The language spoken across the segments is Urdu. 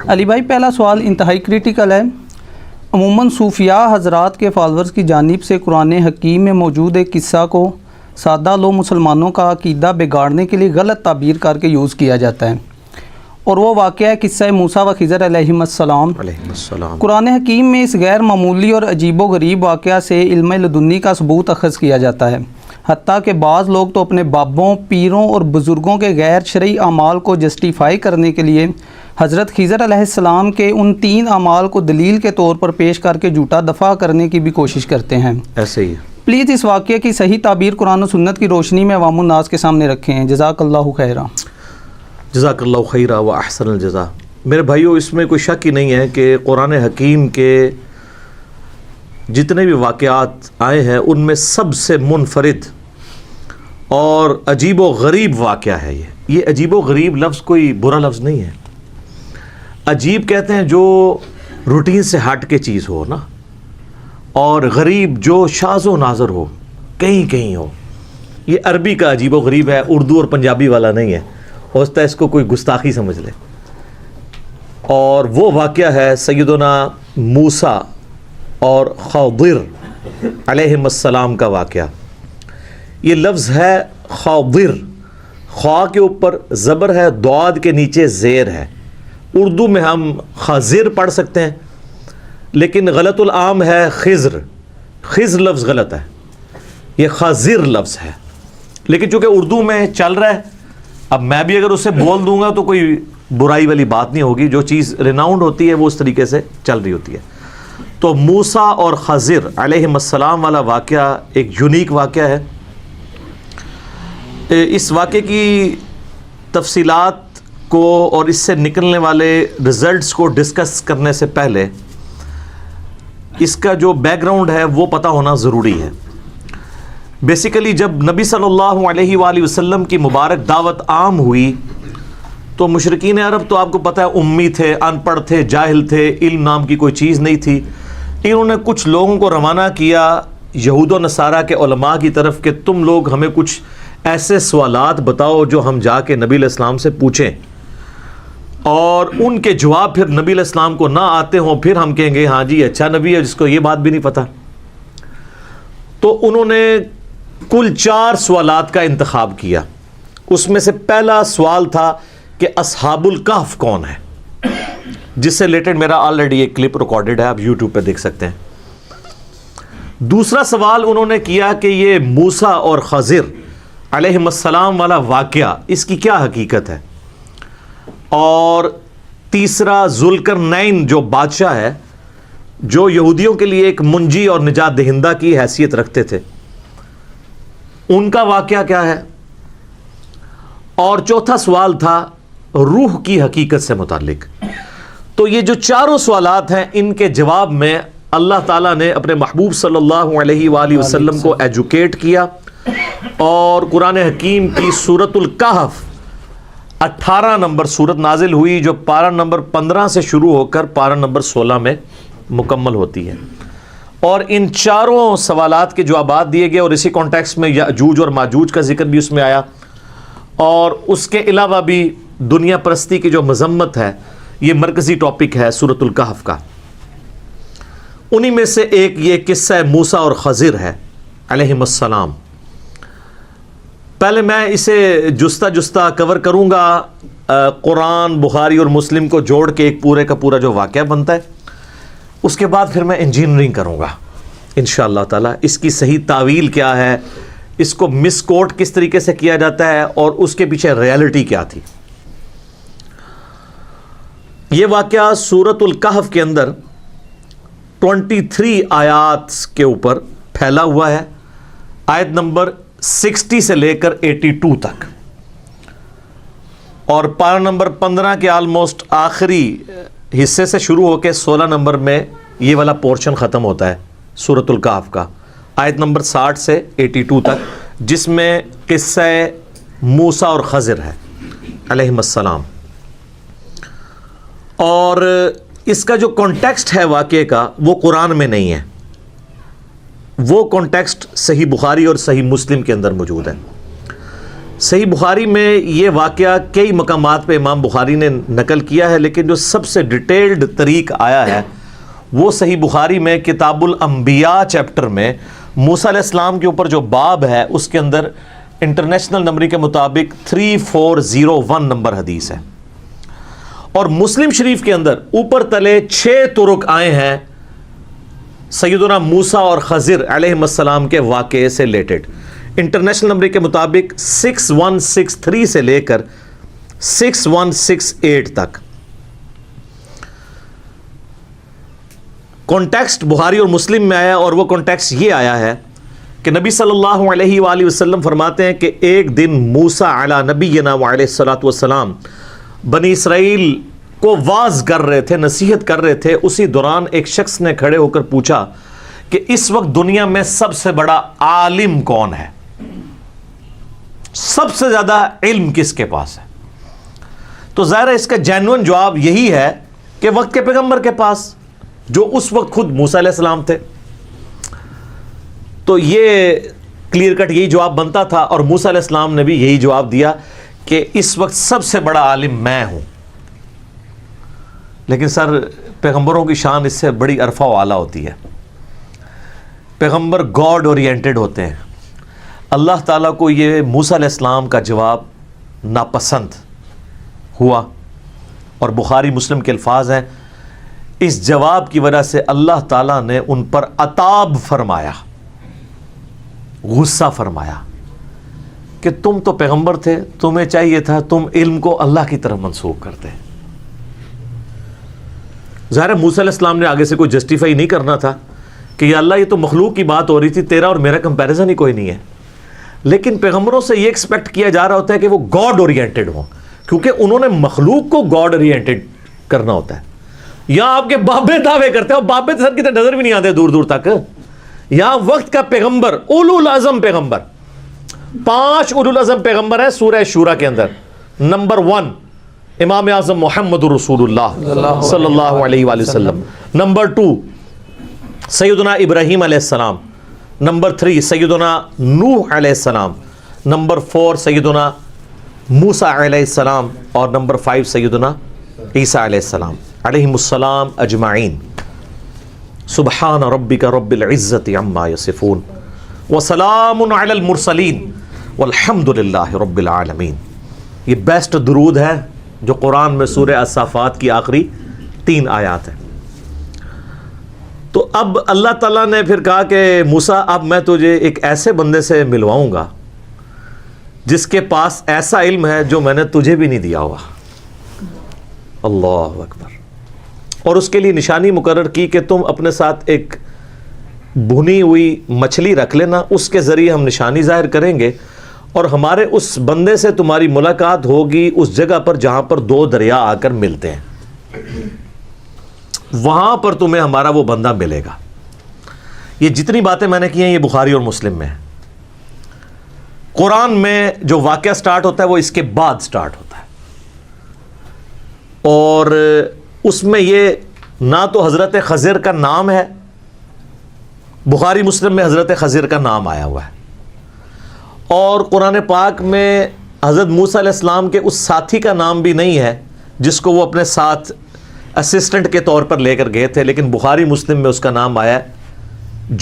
علی بھائی پہلا سوال انتہائی کریٹیکل ہے۔ عموماً صوفیاء حضرات کے فالورز کی جانب سے قرآن حکیم میں موجود ایک قصہ کو سادہ لو مسلمانوں کا عقیدہ بگاڑنے کے لیے غلط تعبیر کر کے یوز کیا جاتا ہے، اور وہ واقعہ ہے قصہ موسیٰ و خضر علیہم السلام۔ قرآن حکیم میں اس غیر معمولی اور عجیب و غریب واقعہ سے علم لدنی کا ثبوت اخذ کیا جاتا ہے، حتیٰ کہ بعض لوگ تو اپنے بابوں، پیروں اور بزرگوں کے غیر شرعی اعمال کو جسٹیفائی کرنے کے لیے حضرت خضر علیہ السلام کے ان 3 اعمال کو دلیل کے طور پر پیش کر کے جھوٹا دفاع کرنے کی بھی کوشش کرتے ہیں۔ ایسے ہی پلیز اس واقعے کی صحیح تعبیر قرآن و سنت کی روشنی میں عوام الناس کے سامنے رکھیں، جزاک اللہ خیرہ۔ جزاک اللہ خیرہ و احسن الجزا۔ میرے بھائیوں، اس میں کوئی شک ہی نہیں ہے کہ قرآن حکیم کے جتنے بھی واقعات آئے ہیں ان میں سب سے منفرد اور عجیب و غریب واقعہ ہے یہ عجیب و غریب لفظ کوئی برا لفظ نہیں ہے۔ عجیب کہتے ہیں جو روٹین سے ہٹ کے چیز ہو نا، اور غریب جو شاذ و نادر ہو، کہیں کہیں ہو۔ یہ عربی کا عجیب و غریب ہے، اردو اور پنجابی والا نہیں ہے، ہو سکتا ہے اس کو کوئی گستاخی سمجھ لے۔ اور وہ واقعہ ہے سیدنا موسیٰ اور خضر علیہم السلام کا واقعہ۔ یہ لفظ ہے خضر، خواہ کے اوپر زبر ہے، ضاد کے نیچے زیر ہے۔ اردو میں ہم خضر پڑھ سکتے ہیں، لیکن غلط العام ہے خضر۔ خضر لفظ غلط ہے، یہ خضر لفظ ہے، لیکن چونکہ اردو میں چل رہا ہے، اب میں بھی اگر اسے بول دوں گا تو کوئی برائی والی بات نہیں ہوگی۔ جو چیز ریناؤنڈ ہوتی ہے وہ اس طریقے سے چل رہی ہوتی ہے۔ تو موسیٰ اور خضر علیہم السلام والا واقعہ ایک یونیک واقعہ ہے۔ اس واقعے کی تفصیلات کو اور اس سے نکلنے والے ریزلٹس کو ڈسکس کرنے سے پہلے اس کا جو بیک گراؤنڈ ہے وہ پتہ ہونا ضروری ہے۔ بیسیکلی جب نبی صلی اللہ علیہ وآلہ وسلم کی مبارک دعوت عام ہوئی تو مشرکین عرب تو آپ کو پتہ ہے امی تھے، ان پڑھ تھے، جاہل تھے، علم نام کی کوئی چیز نہیں تھی۔ انہوں نے کچھ لوگوں کو روانہ کیا یہود و نصارہ کے علماء کی طرف کہ تم لوگ ہمیں کچھ ایسے سوالات بتاؤ جو ہم جا کے نبی علیہ السلام سے پوچھیں، اور ان کے جواب پھر نبی علیہ السلام کو نہ آتے ہوں، پھر ہم کہیں گے ہاں جی اچھا نبی ہے جس کو یہ بات بھی نہیں پتہ۔ تو انہوں نے کل 4 سوالات کا انتخاب کیا۔ اس میں سے پہلا سوال تھا کہ اصحاب الکہف کون ہے، جس سے ریلیٹڈ میرا آلریڈی ایک کلپ ریکارڈڈ ہے، آپ یوٹیوب پہ دیکھ سکتے ہیں۔ دوسرا سوال انہوں نے کیا کہ یہ موسیٰ اور خضر علیہم السلام والا واقعہ اس کی کیا حقیقت ہے۔ اور تیسرا ذوالقرنین جو بادشاہ ہے، جو یہودیوں کے لیے ایک منجی اور نجات دہندہ کی حیثیت رکھتے تھے، ان کا واقعہ کیا ہے۔ اور چوتھا سوال تھا روح کی حقیقت سے متعلق۔ تو یہ جو 4 سوالات ہیں ان کے جواب میں اللہ تعالیٰ نے اپنے محبوب صلی اللہ علیہ وآلہ وسلم کو ایجوکیٹ کیا، اور قرآن حکیم کی سورۃ الکہف 18 نمبر سورت نازل ہوئی، جو پارہ نمبر 15 سے شروع ہو کر پارہ نمبر 16 میں مکمل ہوتی ہے۔ اور ان 4 سوالات کے جوابات دیے گئے، اور اسی کانٹیکسٹ میں یاجوج اور ماجوج کا ذکر بھی اس میں آیا، اور اس کے علاوہ بھی دنیا پرستی کی جو مذمت ہے، یہ مرکزی ٹاپک ہے سورۃ الکہف کا۔ انہی میں سے ایک یہ قصہ موسیٰ اور خضر ہے علیہم السلام۔ پہلے میں اسے جستہ کور کروں گا، قرآن، بخاری اور مسلم کو جوڑ کے ایک پورے کا پورا جو واقعہ بنتا ہے۔ اس کے بعد پھر میں انجینئرنگ کروں گا انشاءاللہ تعالی، اس کی صحیح تعویل کیا ہے، اس کو مس کوٹ کس طریقے سے کیا جاتا ہے، اور اس کے پیچھے ریالٹی کیا تھی۔ یہ واقعہ سورۃ الکہف کے اندر 23 آیات کے اوپر پھیلا ہوا ہے، آیت نمبر 60 سے لے کر 82 تک، اور پارہ نمبر 15 کے آلموسٹ آخری حصے سے شروع ہو کے 16 نمبر میں یہ والا پورشن ختم ہوتا ہے سورۃ الکہف کا، آیت نمبر 60 سے 82 تک، جس میں قصہ موسیٰ اور خضر ہے علیہم السلام۔ اور اس کا جو کانٹیکسٹ ہے واقعے کا وہ قرآن میں نہیں ہے، وہ کانٹیکسٹ صحیح بخاری اور صحیح مسلم کے اندر موجود ہے۔ صحیح بخاری میں یہ واقعہ کئی مقامات پہ امام بخاری نے نقل کیا ہے، لیکن جو سب سے ڈیٹیلڈ طریق آیا ہے وہ صحیح بخاری میں کتاب الانبیاء چیپٹر میں موسیٰ علیہ السلام کے اوپر جو باب ہے اس کے اندر انٹرنیشنل نمبر کے مطابق 3401 نمبر حدیث ہے، اور مسلم شریف کے اندر اوپر تلے 6 طرق آئے ہیں سیدنا موسیٰ اور خضر علیہ السلام کے واقعے سے ریلیٹڈ۔ انٹرنیشنل نمبر کے مطابق 6163 سے لے کر 6168 تک۔ کانٹیکسٹ بخاری اور مسلم میں آیا، اور وہ کانٹیکسٹ یہ آیا ہے کہ نبی صلی اللہ علیہ وآلہ وسلم فرماتے ہیں کہ ایک دن موسیٰ علی نبینا وعلیہ الصلوۃ والسلام بنی اسرائیل کو واعظ کر رہے تھے، نصیحت کر رہے تھے۔ اسی دوران ایک شخص نے کھڑے ہو کر پوچھا کہ اس وقت دنیا میں سب سے بڑا عالم کون ہے، سب سے زیادہ علم کس کے پاس ہے؟ تو ظاہر ہے اس کا جینوئن جواب یہی ہے کہ وقت کے پیغمبر کے پاس، جو اس وقت خود موسیٰ علیہ السلام تھے۔ تو یہ کلیئر کٹ یہی جواب بنتا تھا، اور موسیٰ علیہ السلام نے بھی یہی جواب دیا کہ اس وقت سب سے بڑا عالم میں ہوں۔ لیکن سر، پیغمبروں کی شان اس سے بڑی عرفہ و اعلیٰ ہوتی ہے۔ پیغمبر گاڈ اورینٹڈ ہوتے ہیں۔ اللہ تعالیٰ کو یہ موسیٰ علیہ السلام کا جواب ناپسند ہوا، اور بخاری مسلم کے الفاظ ہیں، اس جواب کی وجہ سے اللہ تعالیٰ نے ان پر عتاب فرمایا، غصہ فرمایا کہ تم تو پیغمبر تھے، تمہیں چاہیے تھا تم علم کو اللہ کی طرف منسوخ کرتے۔ ظاہر ہے موسیٰ علیہ السلام نے آگے سے کوئی جسٹیفائی نہیں کرنا تھا کہ یا اللہ یہ تو مخلوق کی بات ہو رہی تھی، تیرا اور میرا کمپیریزن ہی کوئی نہیں ہے۔ لیکن پیغمبروں سے یہ ایکسپیکٹ کیا جا رہا ہوتا ہے کہ وہ گاڈ اورینٹڈ ہوں، کیونکہ انہوں نے مخلوق کو گاڈ اورینٹڈ کرنا ہوتا ہے۔ یہاں آپ کے بابے دعوے کرتے ہیں، اور بابے سر کی طرح نظر بھی نہیں آتے دور دور تک۔ یہاں وقت کا پیغمبر، اولو العزم پیغمبر، 5 اولو العزم پیغمبر ہیں سورہ شورى کے اندر۔ نمبر 1 امام اعظم محمد رسول اللہ صلی اللہ علیہ وآلہ وسلم۔ نمبر 2 سیدنا ابراہیم علیہ السلام۔ نمبر 3 سیدنا نوح علیہ السلام۔ نمبر 4 سیدنا موسیٰ علیہ السلام، اور نمبر 5 سیدنا عیسیٰ علیہ السلام علیہم السلام اجمعین۔ سبحان ربک رب العزت عما یصفون وسلام علی المرسلین والحمد للہ رب العالمین۔ یہ بیسٹ درود ہے جو قرآن میں سورہ الصافات کی آخری 3 آیات ہیں۔ تو اب اللہ تعالیٰ نے پھر کہا کہ موسیٰ، اب میں تجھے ایک ایسے بندے سے ملواؤں گا جس کے پاس ایسا علم ہے جو میں نے تجھے بھی نہیں دیا ہوا۔ اللہ اکبر۔ اور اس کے لیے نشانی مقرر کی کہ تم اپنے ساتھ ایک بھنی ہوئی مچھلی رکھ لینا، اس کے ذریعے ہم نشانی ظاہر کریں گے، اور ہمارے اس بندے سے تمہاری ملاقات ہوگی اس جگہ پر جہاں پر 2 دریا آ کر ملتے ہیں، وہاں پر تمہیں ہمارا وہ بندہ ملے گا۔ یہ جتنی باتیں میں نے کی ہیں یہ بخاری اور مسلم میں ہیں۔ قرآن میں جو واقعہ سٹارٹ ہوتا ہے وہ اس کے بعد سٹارٹ ہوتا ہے، اور اس میں یہ نہ تو حضرت خضر کا نام ہے، بخاری مسلم میں حضرت خضر کا نام آیا ہوا ہے، اور قرآن پاک میں حضرت موسیٰ علیہ السلام کے اس ساتھی کا نام بھی نہیں ہے جس کو وہ اپنے ساتھ اسسٹنٹ کے طور پر لے کر گئے تھے، لیکن بخاری مسلم میں اس کا نام آیا ہے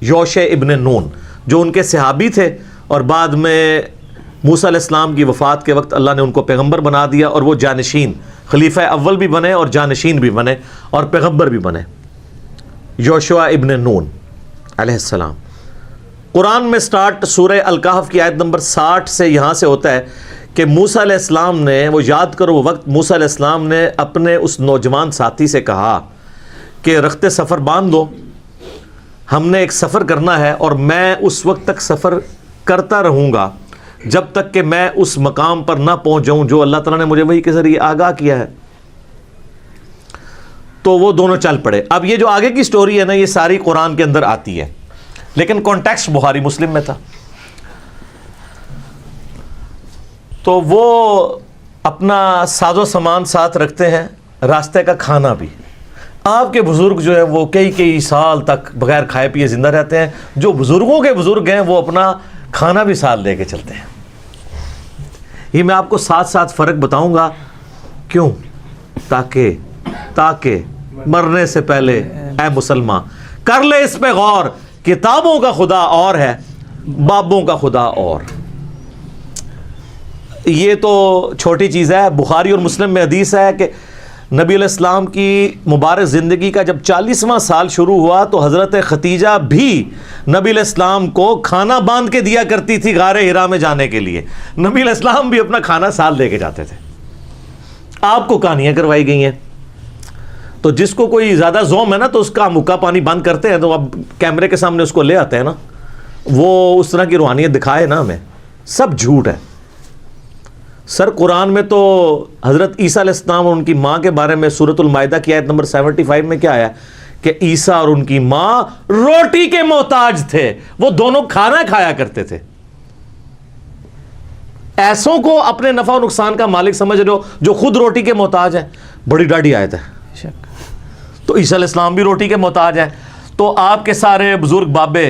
یوشع ابن نون، جو ان کے صحابی تھے، اور بعد میں موسیٰ علیہ السلام کی وفات کے وقت اللہ نے ان کو پیغمبر بنا دیا، اور وہ جانشین، خلیفہ اول بھی بنے اور جانشین بھی بنے اور پیغمبر بھی بنے، یوشع ابن نون علیہ السلام۔ قرآن میں سٹارٹ سورہ الکہف کی آیت نمبر 60 سے یہاں سے ہوتا ہے کہ موسیٰ علیہ السلام نے، وہ یاد کرو وہ وقت موسیٰ علیہ السلام نے اپنے اس نوجوان ساتھی سے کہا کہ رخت سفر باندھ دو، ہم نے ایک سفر کرنا ہے، اور میں اس وقت تک سفر کرتا رہوں گا جب تک کہ میں اس مقام پر نہ پہنچ جاؤں جو اللہ تعالیٰ نے مجھے وحی کے ذریعے آگاہ کیا ہے۔ تو وہ دونوں چل پڑے۔ اب یہ جو آگے کی سٹوری ہے نا، یہ ساری قرآن کے اندر آتی ہے، لیکن کانٹیکسٹ بخاری مسلم میں تھا۔ تو وہ اپنا ساز و سامان ساتھ رکھتے ہیں، راستے کا کھانا بھی۔ آپ کے بزرگ جو ہیں وہ کئی سال تک بغیر کھائے پیے زندہ رہتے ہیں، جو بزرگوں کے بزرگ ہیں وہ اپنا کھانا بھی ساتھ لے کے چلتے ہیں۔ یہ میں آپ کو ساتھ ساتھ فرق بتاؤں گا. کیوں؟ تاکہ مرنے سے پہلے اے مسلمان کر لے اس پہ غور. کتابوں کا خدا اور ہے، بابوں کا خدا اور. یہ تو چھوٹی چیز ہے. بخاری اور مسلم میں حدیث ہے کہ نبی علیہ السلام کی مبارک زندگی کا جب 40واں سال شروع ہوا تو حضرت ختیجہ بھی نبی علیہ السلام کو کھانا باندھ کے دیا کرتی تھی غار حرا میں جانے کے لیے. نبی علیہ السلام بھی اپنا کھانا ساتھ لے کے جاتے تھے. آپ کو کہانیاں کروائی گئی ہیں. تو جس کو کوئی زیادہ زوم ہے نا تو اس کا مکہ پانی بند کرتے ہیں تو اب کیمرے کے سامنے اس کو لے آتے ہیں نا, وہ اس طرح کی روحانیت دکھائے نا ہمیں. سب جھوٹ ہے سر. قرآن میں تو حضرت عیسیٰ علیہ السلام اور ان کی ماں کے بارے میں سورۃ المائدہ کی آیت نمبر 75 میں کیا آیا کہ عیسیٰ اور ان کی ماں روٹی کے محتاج تھے, وہ دونوں کھانا کھایا کرتے تھے. ایسوں کو اپنے نفع و نقصان کا مالک سمجھ رہے ہو جو خود روٹی کے محتاج ہیں. بڑی ڈاڈی آیت ہے. تو عیسیٰ علیہ السلام بھی روٹی کے محتاج ہیں. تو آپ کے سارے بزرگ بابے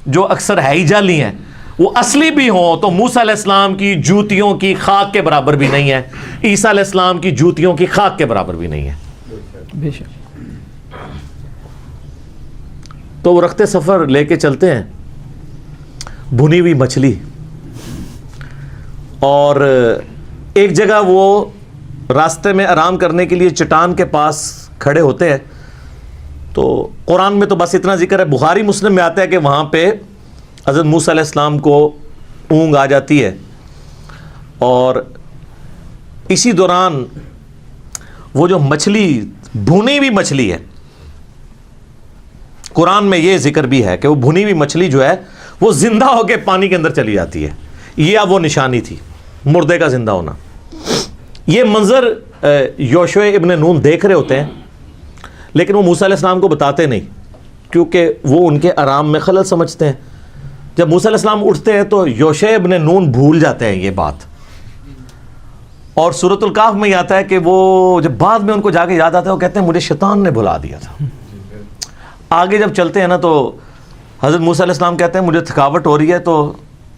جو اکثر ہے ہی جعلی ہیں, وہ اصلی بھی ہوں تو موسیٰ علیہ السلام کی جوتیوں کی خاک کے برابر بھی نہیں ہے, عیسیٰ علیہ السلام کی جوتیوں کی خاک کے برابر بھی نہیں ہے. بے شک. تو وہ رخت سفر لے کے چلتے ہیں بھنی ہوئی مچھلی, اور ایک جگہ وہ راستے میں آرام کرنے کے لیے چٹان کے پاس کھڑے ہوتے ہیں. تو قرآن میں تو بس اتنا ذکر ہے, بخاری مسلم میں آتا ہے کہ وہاں پہ حضرت موسیٰ علیہ السلام کو اونگ آ جاتی ہے, اور اسی دوران وہ جو مچھلی بھنی ہوئی مچھلی ہے, قرآن میں یہ ذکر بھی ہے کہ وہ بھنی ہوئی مچھلی جو ہے وہ زندہ ہو کے پانی کے اندر چلی جاتی ہے. یہ اب وہ نشانی تھی مردے کا زندہ ہونا. یہ منظر یوشع ابن نون دیکھ رہے ہوتے ہیں, لیکن وہ موسیٰ علیہ السلام کو بتاتے نہیں کیونکہ وہ ان کے آرام میں خلل سمجھتے ہیں. جب موسیٰ علیہ السلام اٹھتے ہیں تو یوشع ابن نون بھول جاتے ہیں یہ بات, اور سورۃ الکہف میں یہ آتا ہے کہ وہ جب بعد میں ان کو جا کے یاد آتا ہے وہ کہتے ہیں مجھے شیطان نے بھلا دیا تھا. آگے جب چلتے ہیں نا تو حضرت موسیٰ علیہ السلام کہتے ہیں مجھے تھکاوٹ ہو رہی ہے تو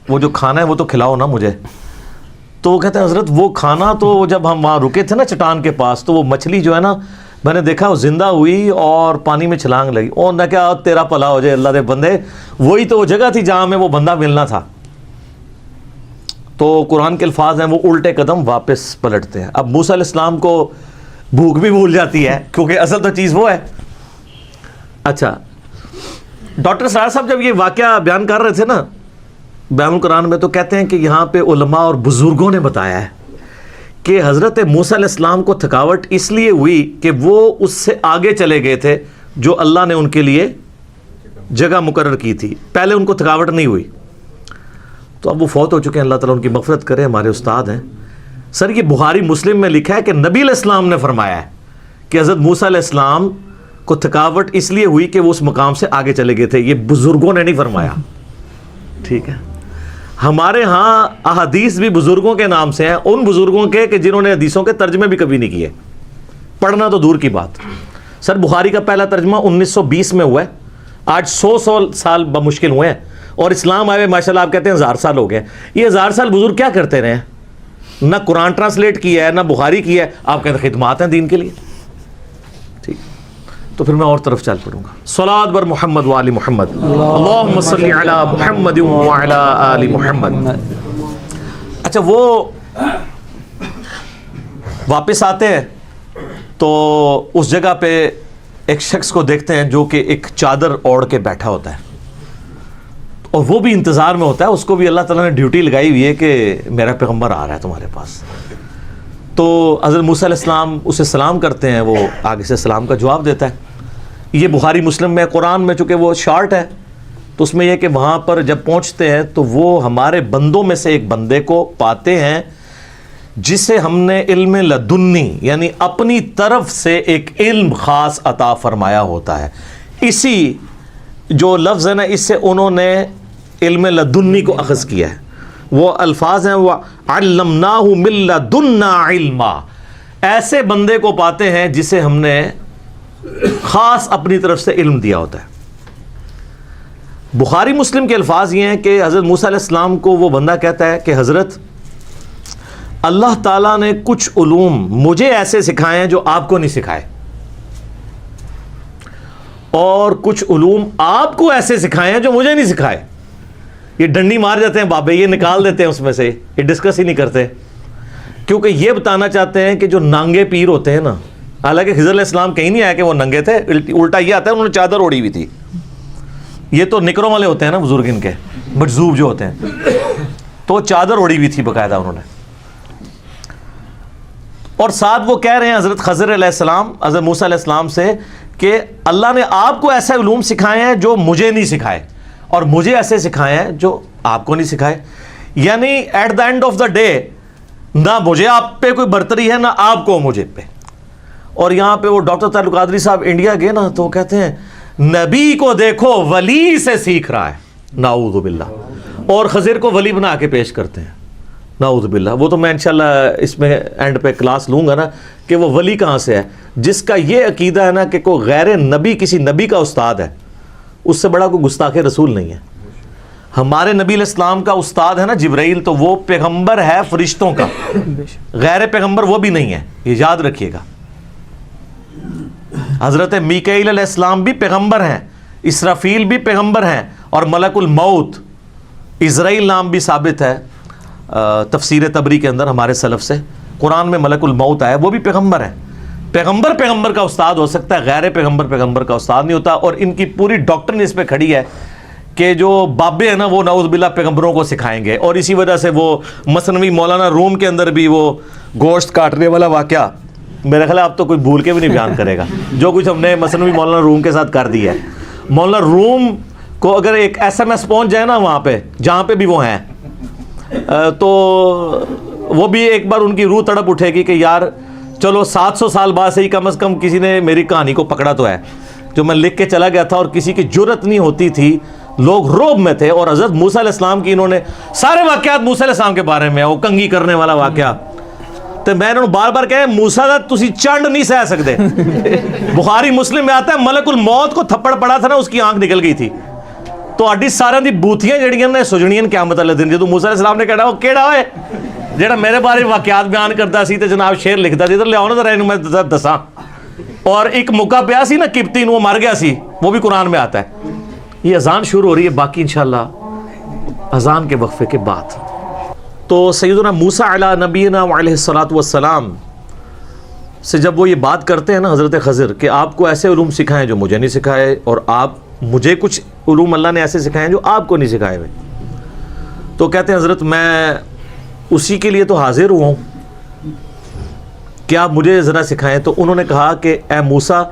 وہ جو کھانا ہے وہ تو کھلاؤ نا مجھے. تو وہ کہتے ہیں حضرت وہ کھانا تو جب ہم وہاں رکے تھے نا چٹان کے پاس تو وہ مچھلی جو ہے نا میں نے دیکھا وہ زندہ ہوئی اور پانی میں چھلانگ لگی. اور نہ کیا تیرا بھلا ہو جائے اللہ دے بندے, وہی تو وہ جگہ تھی جہاں میں وہ بندہ ملنا تھا. تو قرآن کے الفاظ ہیں وہ الٹے قدم واپس پلٹتے ہیں. اب موسیٰ علیہ السلام کو بھوک بھی بھول جاتی ہے کیونکہ اصل تو چیز وہ ہے. اچھا, ڈاکٹر سرار صاحب جب یہ واقعہ بیان کر رہے تھے نا بیان القرآن میں, تو کہتے ہیں کہ یہاں پہ علماء اور بزرگوں نے بتایا ہے کہ حضرت موسیٰ علیہ السلام کو تھکاوٹ اس لیے ہوئی کہ وہ اس سے آگے چلے گئے تھے جو اللہ نے ان کے لیے جگہ مقرر کی تھی. پہلے ان کو تھکاوٹ نہیں ہوئی. تو اب وہ فوت ہو چکے ہیں, اللہ تعالیٰ ان کی مغفرت کرے, ہمارے استاد ہیں. سر یہ بخاری مسلم میں لکھا ہے کہ نبی علیہ السلام نے فرمایا ہے کہ حضرت موسیٰ علیہ السلام کو تھکاوٹ اس لیے ہوئی کہ وہ اس مقام سے آگے چلے گئے تھے. یہ بزرگوں نے نہیں فرمایا, ٹھیک ہے. ہمارے ہاں احادیث بھی بزرگوں کے نام سے ہیں, ان بزرگوں کے کہ جنہوں نے حدیثوں کے ترجمے بھی کبھی نہیں کیے, پڑھنا تو دور کی بات. سر بخاری کا پہلا ترجمہ 1920 میں ہوا ہے, آج 100 سال بمشکل ہوئے ہیں, اور اسلام آئے ماشاءاللہ آپ کہتے ہیں 1000 سال ہو گئے. یہ 1000 سال بزرگ کیا کرتے رہے ہیں؟ نہ قرآن ٹرانسلیٹ کیا ہے نہ بخاری کیا ہے, آپ کہتے ہیں خدمات ہیں دین کے لیے. ٹھیک, تو پھر میں اور طرف چل پڑوں گا. صلوات بر محمد و آل محمد, اللہم صلی علی محمد و علی آل محمد. اچھا, وہ واپس آتے ہیں تو اس جگہ پہ ایک شخص کو دیکھتے ہیں جو کہ ایک چادر اوڑھ کے بیٹھا ہوتا ہے, اور وہ بھی انتظار میں ہوتا ہے. اس کو بھی اللہ تعالیٰ نے ڈیوٹی لگائی ہوئی ہے کہ میرا پیغمبر آ رہا ہے تمہارے پاس. تو حضرت موسیٰ علیہ السلام اسے سلام کرتے ہیں, وہ آگے سے سلام کا جواب دیتا ہے. یہ بخاری مسلم میں, قرآن میں چونکہ وہ شارٹ ہے تو اس میں یہ کہ وہاں پر جب پہنچتے ہیں تو وہ ہمارے بندوں میں سے ایک بندے کو پاتے ہیں جسے ہم نے علم لدنی یعنی اپنی طرف سے ایک علم خاص عطا فرمایا ہوتا ہے. اسی جو لفظ ہے نا, اس سے انہوں نے علم لدنی کو اخذ کیا ہے. وہ الفاظ ہیں وَعَلَّمْنَاهُ مِن لَّدُنَّا عِلْمًا, ایسے بندے کو پاتے ہیں جسے ہم نے خاص اپنی طرف سے علم دیا ہوتا ہے. بخاری مسلم کے الفاظ یہ ہیں کہ حضرت موسیٰ علیہ السلام کو وہ بندہ کہتا ہے کہ حضرت اللہ تعالیٰ نے کچھ علوم مجھے ایسے سکھائے ہیں جو آپ کو نہیں سکھائے، اور کچھ علوم آپ کو ایسے سکھائے ہیں جو مجھے نہیں سکھائے. یہ ڈنڈی مار جاتے ہیں بابے، یہ نکال دیتے ہیں اس میں سے، یہ ڈسکس ہی نہیں کرتے، کیونکہ یہ بتانا چاہتے ہیں کہ جو ننگے پیر ہوتے ہیں نا، حالانکہ خضر علیہ السلام کہیں نہیں آیا کہ وہ ننگے تھے، الٹا یہ آتا ہے انہوں نے چادر اوڑی ہوئی تھی. یہ تو نکروں والے ہوتے ہیں نا بزرگ ان کے، مجذوب جو ہوتے ہیں، تو چادر اوڑی ہوئی تھی باقاعدہ انہوں نے. اور ساتھ وہ کہہ رہے ہیں حضرت خضر علیہ السلام حضرت موسیٰ علیہ السلام سے کہ اللہ نے آپ کو ایسے علوم سکھائے ہیں جو مجھے نہیں سکھائے، اور مجھے ایسے سکھائے ہیں جو آپ کو نہیں سکھائے. یعنی at the end of the day نہ مجھے آپ پہ کوئی برتری ہے نہ آپ کو مجھے پہ. اور یہاں پہ وہ ڈاکٹر تعلق قادری صاحب انڈیا گئے نا، تو وہ کہتے ہیں نبی کو دیکھو ولی سے سیکھ رہا ہے، نعوذ باللہ، اور خضر کو ولی بنا کے پیش کرتے ہیں، نعوذ باللہ. وہ تو میں انشاءاللہ اس میں اینڈ پہ کلاس لوں گا نا کہ وہ ولی کہاں سے ہے. جس کا یہ عقیدہ ہے نا کہ کوئی غیر نبی کسی نبی کا استاد ہے، اس سے بڑا کوئی گستاخ رسول نہیں ہے. ہمارے نبی علیہ السلام کا استاد ہے نا جبرائیل، تو وہ پیغمبر ہے فرشتوں کا، غیر پیغمبر وہ بھی نہیں ہے، یہ یاد رکھیے گا. حضرت میکائیل علیہ السلام بھی پیغمبر ہیں، اسرافیل بھی پیغمبر ہیں، اور ملک الموت اسرائیل نام بھی ثابت ہے تفسیر تبری کے اندر ہمارے سلف سے. قرآن میں ملک الموت آیا، وہ بھی پیغمبر ہے. پیغمبر کا استاد ہو سکتا ہے، غیر پیغمبر کا استاد نہیں ہوتا. اور ان کی پوری ڈاکٹرن اس پہ کھڑی ہے کہ جو بابے ہیں نا وہ نعوذ باللہ پیغمبروں کو سکھائیں گے. اور اسی وجہ سے وہ مثنوی مولانا روم کے اندر بھی وہ گوشت کاٹنے والا واقعہ میرا خیال ہے اب تو کوئی بھول کے بھی نہیں بیان کرے گا، جو کچھ ہم نے مثنوی مولانا روم کے ساتھ کر دیا ہے. مولانا روم کو اگر ایک SMS پہنچ جائے نا وہاں پہ جہاں پہ بھی وہ ہیں، تو وہ بھی ایک بار ان کی روح تڑپ اٹھے گی کہ یار چلو 700 سال بعد سے ہی کم از کم کسی نے میری کہانی کو پکڑا تو ہے. جو میں لکھ کے چلا گیا تھا اور کسی کی جرت نہیں ہوتی تھی، لوگ روب میں تھے. اور حضرت موسیٰ علیہ السلام کی انہوں نے سارے واقعات موسیٰ علیہ السلام کے بارے میں، وہ کنگھی کرنے والا واقعہ، تو میں انہوں نے بار بار کہا موسیٰ دا تسی چنڈ نہیں سہ سکتے. بخاری مسلم میں آتا ہے ملک الموت کو تھپڑ پڑا تھا نا، اس کی آنکھ نکل گئی تھی. تو اڈی سارے دی بوتیاں جڑیاں نے سجنیاں قیامت والے دن. جدوں موسیٰ علیہ السلام نے کہا وہ کیڑا ہوئے جڑا میرے بارے واقعات بیان کرتا سی تے جناب شعر لکھتا سی، ادھر لے آؤ نا ذرا اینوں میں دساں. اور ایک موقع پیا سی نا قبطی وہ مر گیا سی، وہ بھی قرآن میں آتا ہے. یہ اذان شروع ہو رہی ہے، باقی انشاءاللہ اذان کے وقفے کے بعد. تو سیدنا موسیٰ علی نبینا علیہ الصلاۃ والسلام سے جب وہ یہ بات کرتے ہیں نا حضرت خضر کہ آپ کو ایسے علوم سکھائیں جو مجھے نہیں سکھائے، اور آپ مجھے کچھ علوم اللہ نے ایسے سکھائے ہیں جو آپ کو نہیں سکھائے ہوئے، تو کہتے ہیں حضرت میں اسی کے لیے تو حاضر ہوا ہوں کہ آپ مجھے ذرا سکھائیں. تو انہوں نے کہا کہ اے موسیٰ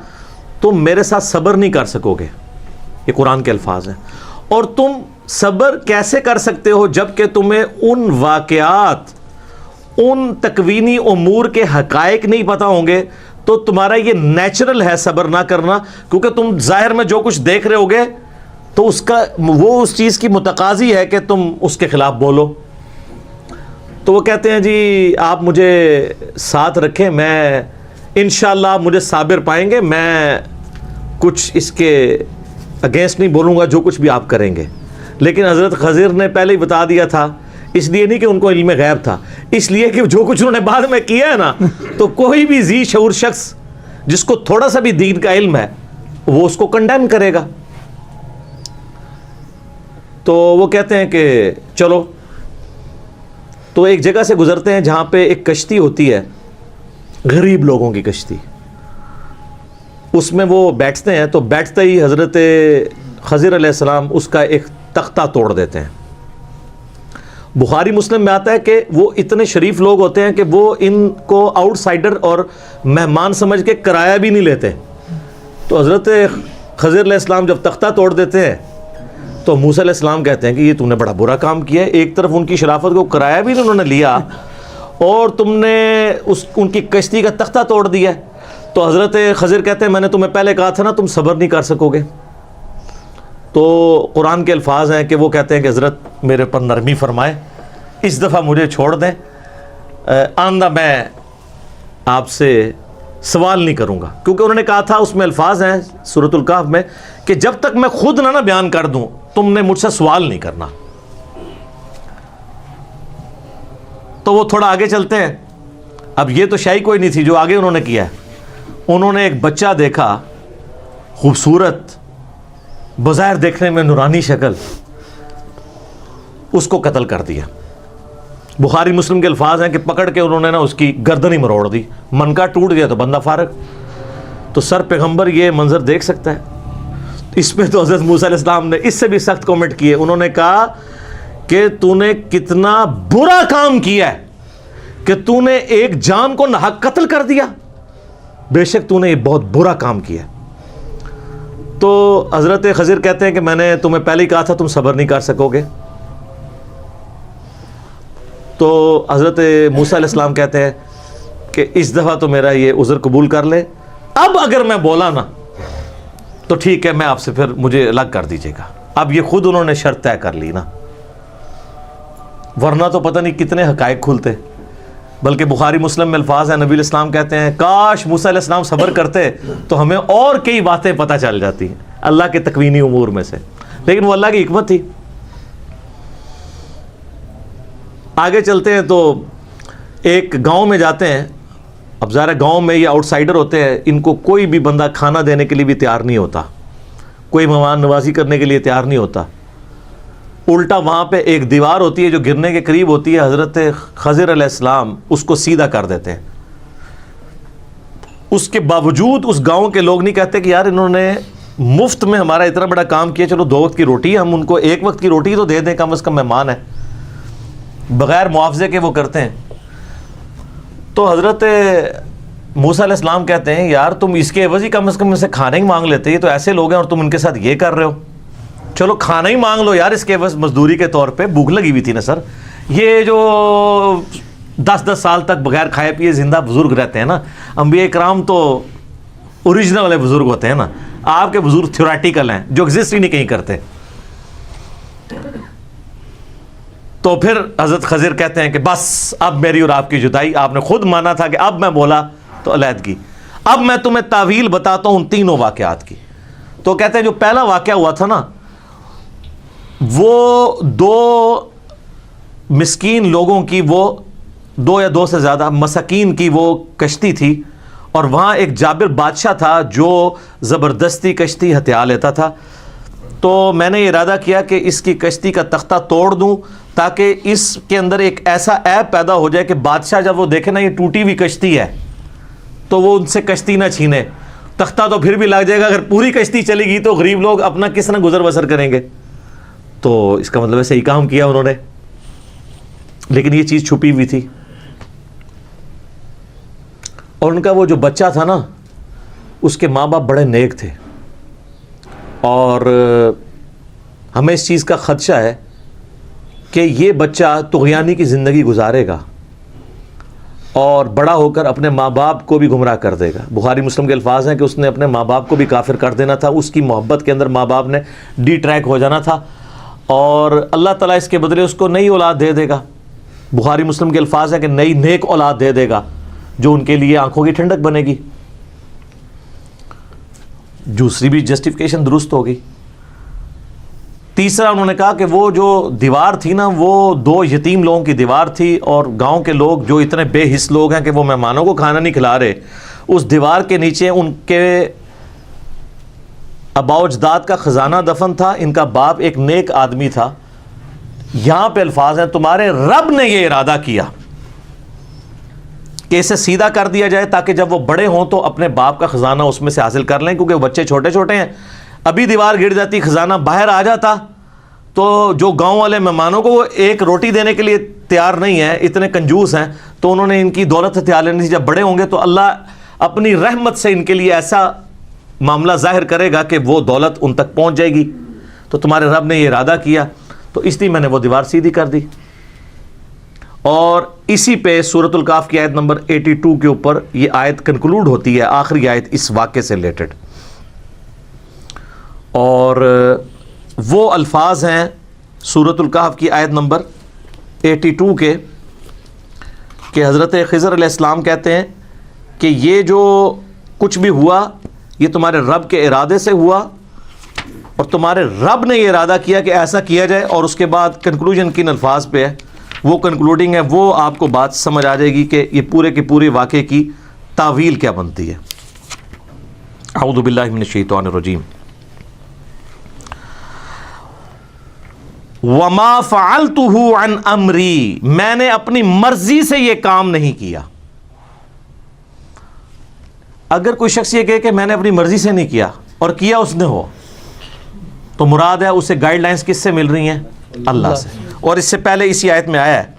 تم میرے ساتھ صبر نہیں کر سکو گے، یہ قرآن کے الفاظ ہیں. اور تم صبر کیسے کر سکتے ہو جب کہ تمہیں ان واقعات، ان تکوینی امور کے حقائق نہیں پتہ ہوں گے. تو تمہارا یہ نیچرل ہے صبر نہ کرنا، کیونکہ تم ظاہر میں جو کچھ دیکھ رہے ہوگے تو اس کا وہ اس چیز کی متقاضی ہے کہ تم اس کے خلاف بولو. تو وہ کہتے ہیں جی آپ مجھے ساتھ رکھیں، میں انشاءاللہ آپ مجھے صابر پائیں گے، میں کچھ اس کے اگینسٹ نہیں بولوں گا جو کچھ بھی آپ کریں گے. لیکن حضرت خضر نے پہلے ہی بتا دیا تھا، اس لیے نہیں کہ ان کو علم غیب تھا، اس لیے کہ جو کچھ انہوں نے بعد میں کیا ہے نا، تو کوئی بھی ذی شعور شخص جس کو تھوڑا سا بھی دین کا علم ہے وہ اس کو کنڈیم کرے گا. تو وہ کہتے ہیں کہ چلو. تو ایک جگہ سے گزرتے ہیں جہاں پہ ایک کشتی ہوتی ہے، غریب لوگوں کی کشتی، اس میں وہ بیٹھتے ہیں. تو بیٹھتے ہی حضرت خضر علیہ السلام اس کا ایک تختہ توڑ دیتے ہیں. بخاری مسلم میں آتا ہے کہ وہ اتنے شریف لوگ ہوتے ہیں کہ وہ ان کو آؤٹ سائڈر اور مہمان سمجھ کے کرایہ بھی نہیں لیتے. تو حضرت خضر علیہ السلام جب تختہ توڑ دیتے ہیں تو موسیٰ علیہ السلام کہتے ہیں کہ یہ تم نے بڑا برا کام کیا ہے. ایک طرف ان کی شرافت کو کرایہ بھی انہوں نے لیا اور تم نے ان کی کشتی کا تختہ توڑ دیا. تو حضرت خضر کہتے ہیں میں نے تمہیں پہلے کہا تھا نا تم صبر نہیں کر سکو گے. تو قرآن کے الفاظ ہیں کہ وہ کہتے ہیں کہ حضرت میرے پر نرمی فرمائے، اس دفعہ مجھے چھوڑ دیں، آئندہ میں آپ سے سوال نہیں کروں گا. کیونکہ انہوں نے کہا تھا، اس میں الفاظ ہیں سورۃ الکہف میں کہ جب تک میں خود نہ بیان کر دوں تم نے مجھ سے سوال نہیں کرنا. تو وہ تھوڑا آگے چلتے ہیں. اب یہ تو شاہی کوئی نہیں تھی جو آگے انہوں نے کیا ہے. انہوں نے ایک بچہ دیکھا, خوبصورت, بظاہر دیکھنے میں نورانی شکل, اس کو قتل کر دیا. بخاری مسلم کے الفاظ ہیں کہ پکڑ کے انہوں نے نا اس کی گردن ہی مروڑ دی, منکا ٹوٹ گیا تو بندہ فارغ. تو سر پیغمبر یہ منظر دیکھ سکتا ہے؟ اس میں تو حضرت موسیٰ علیہ السلام نے اس سے بھی سخت کامنٹ کیے. انہوں نے کہا کہ تو نے کتنا برا کام کیا ہے کہ تو نے ایک جان کو ناحق قتل کر دیا, بے شک تو نے یہ بہت برا کام کیا. تو حضرت خضر کہتے ہیں کہ میں نے تمہیں پہلے ہی کہا تھا تم صبر نہیں کر سکو گے. تو حضرت موسیٰ علیہ السلام کہتے ہیں کہ اس دفعہ تو میرا یہ عذر قبول کر لے, اب اگر میں بولا نا تو ٹھیک ہے, میں آپ سے پھر مجھے الگ کر دیجیے گا. اب یہ خود انہوں نے شرط طے کر لی نا, ورنہ تو پتہ نہیں کتنے حقائق کھلتے. بلکہ بخاری مسلم میں الفاظ ہیں, نبی علیہ السلام کہتے ہیں کاش موسیٰ علیہ السلام صبر کرتے تو ہمیں اور کئی باتیں پتہ چل جاتی ہیں اللہ کے تکوینی امور میں سے, لیکن وہ اللہ کی حکمت تھی. آگے چلتے ہیں تو ایک گاؤں میں جاتے ہیں. اب ظاہر گاؤں میں یہ آؤٹ سائڈر ہوتے ہیں, ان کو کوئی بھی بندہ کھانا دینے کے لیے بھی تیار نہیں ہوتا, کوئی مہمان نوازی کرنے کے لیے تیار نہیں ہوتا. الٹا وہاں پہ ایک دیوار ہوتی ہے جو گرنے کے قریب ہوتی ہے, حضرت خضر علیہ السلام اس کو سیدھا کر دیتے ہیں. اس کے باوجود اس گاؤں کے لوگ نہیں کہتے کہ یار انہوں نے مفت میں ہمارا اتنا بڑا کام کیا, چلو 2 وقت کی روٹی, ہم ان کو 1 وقت کی روٹی تو دے دیں, کم از کم مہمان ہے. بغیر معاوضے کے وہ کرتے ہیں. تو حضرت موسیٰ علیہ السلام کہتے ہیں یار تم اس کے عوض ہی کم از کم ان سے کھانا ہی مانگ لیتے, یہ تو ایسے لوگ ہیں اور تم ان کے ساتھ یہ کر رہے ہو. چلو کھانا ہی مانگ لو یار اس کے عوض مزدوری کے طور پہ, بھوک لگی ہوئی تھی نا سر. یہ جو 10 سال تک بغیر کھائے پیے زندہ بزرگ رہتے ہیں نا, انبیاء کرام تو اوریجنل والے بزرگ ہوتے ہیں نا, آپ کے بزرگ تھیوریٹیکل ہیں جو ایگزسٹ ہی نہیں کہیں کرتے. تو پھر حضرت خضر کہتے ہیں کہ بس اب میری اور آپ کی جدائی, آپ نے خود مانا تھا کہ اب میں بولا تو علیحدگی. اب میں تمہیں تعویل بتاتا ہوں ان تینوں واقعات کی. تو کہتے ہیں جو پہلا واقعہ ہوا تھا نا, وہ 2 مسکین لوگوں کی, وہ 2 یا 2 سے زیادہ مساکین کی وہ کشتی تھی, اور وہاں ایک جابر بادشاہ تھا جو زبردستی کشتی ہتھیا لیتا تھا. تو میں نے یہ ارادہ کیا کہ اس کی کشتی کا تختہ توڑ دوں تاکہ اس کے اندر ایک ایسا عیب پیدا ہو جائے کہ بادشاہ جب وہ دیکھے نا یہ ٹوٹی ہوئی کشتی ہے تو وہ ان سے کشتی نہ چھینے. تختہ تو پھر بھی لگ جائے گا, اگر پوری کشتی چلی گئی تو غریب لوگ اپنا کس طرح گزر بسر کریں گے. تو اس کا مطلب ہے صحیح کام کیا انہوں نے, لیکن یہ چیز چھپی ہوئی تھی. اور ان کا وہ جو بچہ تھا نا, اس کے ماں باپ بڑے نیک تھے, اور ہمیں اس چیز کا خدشہ ہے کہ یہ بچہ طغیانی کی زندگی گزارے گا اور بڑا ہو کر اپنے ماں باپ کو بھی گمراہ کر دے گا. بخاری مسلم کے الفاظ ہیں کہ اس نے اپنے ماں باپ کو بھی کافر کر دینا تھا, اس کی محبت کے اندر ماں باپ نے ڈی ٹریک ہو جانا تھا, اور اللہ تعالیٰ اس کے بدلے اس کو نئی اولاد دے دے گا. بخاری مسلم کے الفاظ ہیں کہ نئی نیک اولاد دے دے گا جو ان کے لیے آنکھوں کی ٹھنڈک بنے گی. دوسری بھی جسٹیفیکیشن درست ہوگی. تیسرا انہوں نے کہا کہ وہ جو دیوار تھی نا, وہ 2 یتیم لوگوں کی دیوار تھی, اور گاؤں کے لوگ جو اتنے بے حس لوگ ہیں کہ وہ مہمانوں کو کھانا نہیں کھلا رہے, اس دیوار کے نیچے ان کے آباء و اجداد کا خزانہ دفن تھا. ان کا باپ ایک نیک آدمی تھا. یہاں پہ الفاظ ہیں تمہارے رب نے یہ ارادہ کیا کہ اسے سیدھا کر دیا جائے تاکہ جب وہ بڑے ہوں تو اپنے باپ کا خزانہ اس میں سے حاصل کر لیں, کیونکہ وہ بچے چھوٹے چھوٹے ہیں. ابھی دیوار گر جاتی, خزانہ باہر آ جاتا, تو جو گاؤں والے مہمانوں کو وہ ایک روٹی دینے کے لیے تیار نہیں ہے, اتنے کنجوس ہیں, تو انہوں نے ان کی دولت ہتھیار لینی تھی. جب بڑے ہوں گے تو اللہ اپنی رحمت سے ان کے لیے ایسا معاملہ ظاہر کرے گا کہ وہ دولت ان تک پہنچ جائے گی. تو تمہارے رب نے یہ ارادہ کیا, تو اس لیے میں نے وہ دیوار سیدھی کر دی. اور اسی پہ سورۃ الکاف کی آیت نمبر 82 کے اوپر یہ آیت کنکلوڈ ہوتی ہے, آخری آیت اس واقعے سے ریلیٹڈ. اور وہ الفاظ ہیں سورۃ الکہف کی آیت نمبر 82 کے, کہ حضرت خضر علیہ السلام کہتے ہیں کہ یہ جو کچھ بھی ہوا یہ تمہارے رب کے ارادے سے ہوا, اور تمہارے رب نے یہ ارادہ کیا کہ ایسا کیا جائے. اور اس کے بعد کنکلوژن کن الفاظ پہ ہے, وہ کنکلوڈنگ ہے، وہ آپ کو بات سمجھ آ جائے گی کہ یہ پورے کے پورے واقعے کی تعویل کیا بنتی ہے۔ اعوذ باللہ من الشیطان الرجیم۔ وما فعلتہ عن امری، میں نے اپنی مرضی سے یہ کام نہیں کیا۔ اگر کوئی شخص یہ کہے کہ میں نے اپنی مرضی سے نہیں کیا اور کیا اس نے ہو، تو مراد ہے اسے گائیڈ لائنز کس سے مل رہی ہیں؟ اللہ سے۔ اور اس سے پہلے اسی آیت میں آیا ہے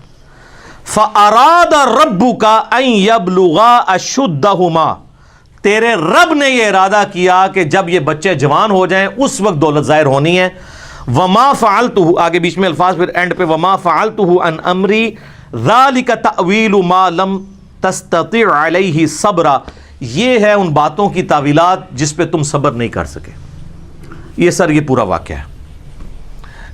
فَأَرَادَ رَبُّكَ أَن يَبْلُغَا أَشُدَّهُمَا، تیرے رب نے یہ ارادہ کیا کہ جب یہ بچے جوان ہو جائیں اس وقت دولت ظاہر ہونی ہے۔ وَمَا فَعَلْتُهُ، آگے بیچ میں الفاظ پھر اینڈ پہ وَمَا فَعَلْتُهُ عَنْ أَمْرِي ذَلِكَ تَأْوِيلُ مَا لَمْ تَسْتَطِعْ عَلَيْهِ صَبْرًا، یہ ہے ان باتوں کی تعویلات جس پہ تم صبر نہیں کر سکے۔ یہ سر یہ پورا واقعہ ہے،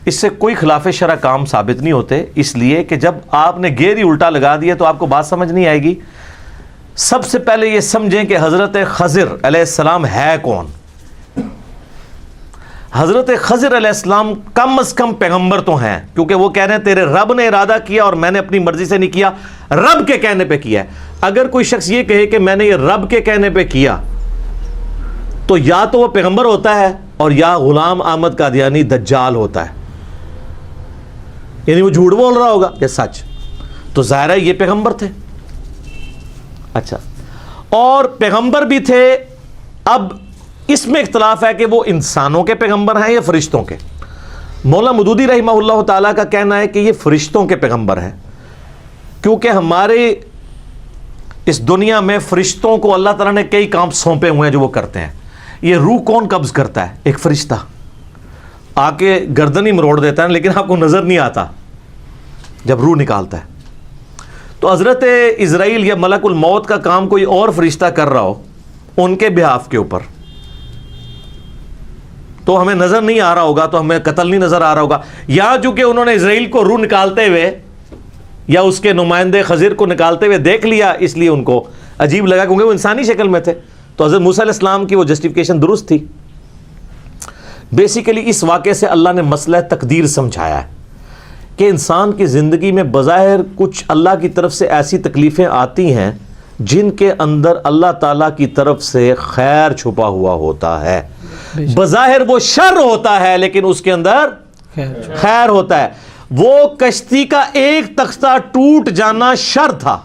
اس سے کوئی خلاف شرع کام ثابت نہیں ہوتے، اس لیے کہ جب آپ نے گیری الٹا لگا دیا تو آپ کو بات سمجھ نہیں آئے گی۔ سب سے پہلے یہ سمجھیں کہ حضرت خضر علیہ السلام ہے کون۔ حضرت خضر علیہ السلام کم از کم پیغمبر تو ہیں، کیونکہ وہ کہہ رہے ہیں تیرے رب نے ارادہ کیا اور میں نے اپنی مرضی سے نہیں کیا، رب کے کہنے پہ کیا ہے۔ اگر کوئی شخص یہ کہے کہ میں نے یہ رب کے کہنے پہ کیا، تو یا تو وہ پیغمبر ہوتا ہے اور یا غلام احمد قادیانی دجال ہوتا ہے، یعنی وہ جھوٹ بول رہا ہوگا یا سچ۔ تو ظاہر ہے یہ پیغمبر تھے۔ اچھا، اور پیغمبر بھی تھے۔ اب اس میں اختلاف ہے کہ وہ انسانوں کے پیغمبر ہیں یا فرشتوں کے۔ مولانا مودودی رحمہ اللہ تعالیٰ کا کہنا ہے کہ یہ فرشتوں کے پیغمبر ہیں، کیونکہ ہمارے اس دنیا میں فرشتوں کو اللہ تعالیٰ نے کئی کام سونپے ہوئے ہیں جو وہ کرتے ہیں۔ یہ روح کون قبض کرتا ہے؟ ایک فرشتہ آ کے گردن ہی مروڑ دیتا ہے، لیکن آپ کو نظر نہیں آتا جب روح نکالتا ہے۔ تو حضرت اسرائیل یا ملک الموت کا کام کوئی اور فرشتہ کر رہا ہو ان کے بہاف کے اوپر، تو ہمیں نظر نہیں آ رہا ہوگا، تو ہمیں قتل نہیں نظر آ رہا ہوگا۔ یا چونکہ انہوں نے اسرائیل کو روح نکالتے ہوئے یا اس کے نمائندے خضر کو نکالتے ہوئے دیکھ لیا، اس لیے ان کو عجیب لگا، کیونکہ وہ انسانی شکل میں تھے۔ تو حضرت موسیٰ علیہ السلام کی وہ جسٹیفیکیشن درست تھی۔ بیسیکلی اس واقعے سے اللہ نے مسئلہ تقدیر سمجھایا ہے کہ انسان کی زندگی میں بظاہر کچھ اللہ کی طرف سے ایسی تکلیفیں آتی ہیں جن کے اندر اللہ تعالیٰ کی طرف سے خیر چھپا ہوا ہوتا ہے۔ بظاہر وہ شر ہوتا ہے لیکن اس کے اندر خیر ہوتا ہے۔ وہ کشتی کا ایک تختہ ٹوٹ جانا شر تھا،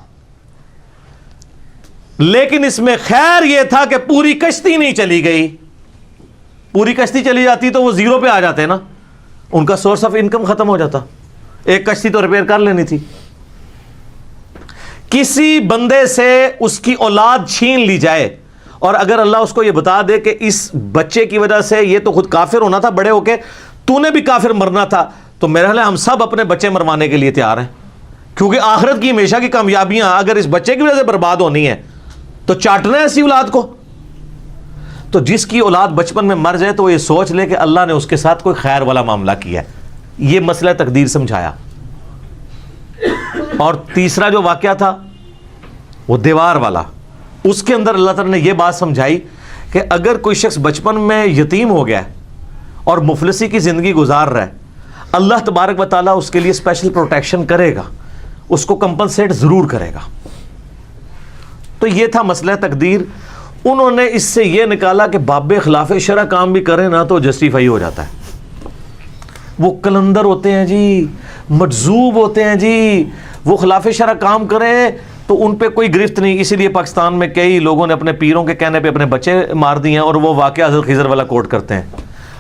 لیکن اس میں خیر یہ تھا کہ پوری کشتی نہیں چلی گئی۔ پوری کشتی چلی جاتی تو وہ زیرو پہ آ جاتے نا، ان کا سورس آف انکم ختم ہو جاتا۔ ایک کشتی تو ریپیئر کر لینی تھی۔ کسی بندے سے اس کی اولاد چھین لی جائے اور اگر اللہ اس کو یہ بتا دے کہ اس بچے کی وجہ سے یہ تو خود کافر ہونا تھا بڑے ہو کے، تو نے بھی کافر مرنا تھا، تو میرا خیال ہے ہم سب اپنے بچے مروانے کے لیے تیار ہیں، کیونکہ آخرت کی ہمیشہ کی کامیابیاں اگر اس بچے کی وجہ سے برباد ہونی ہے تو چاٹنا ہے ایسی اولاد کو۔ تو جس کی اولاد بچپن میں مر جائے تو وہ یہ سوچ لے کہ اللہ نے اس کے ساتھ کوئی خیر والا معاملہ کیا ہے۔ یہ مسئلہ تقدیر سمجھایا۔ اور تیسرا جو واقعہ تھا وہ دیوار والا، اس کے اندر اللہ تعالیٰ نے یہ بات سمجھائی کہ اگر کوئی شخص بچپن میں یتیم ہو گیا ہے اور مفلسی کی زندگی گزار رہا ہے، اللہ تبارک و تعالیٰ اس کے لیے اسپیشل پروٹیکشن کرے گا، اس کو کمپنسیٹ ضرور کرے گا۔ تو یہ تھا مسئلہ تقدیر۔ انہوں نے اس سے یہ نکالا کہ باب خلاف شرع کام بھی کریں نا تو جسٹیفائی ہو جاتا ہے۔ وہ کلندر ہوتے ہیں جی، مجذوب ہوتے ہیں جی، وہ خلاف شرع کام کریں تو ان پہ کوئی گرفت نہیں۔ اسی لیے پاکستان میں کئی لوگوں نے اپنے پیروں کے کہنے پہ اپنے بچے مار دیے ہیں اور وہ واقعہ حضرت خضر والا کوٹ کرتے ہیں۔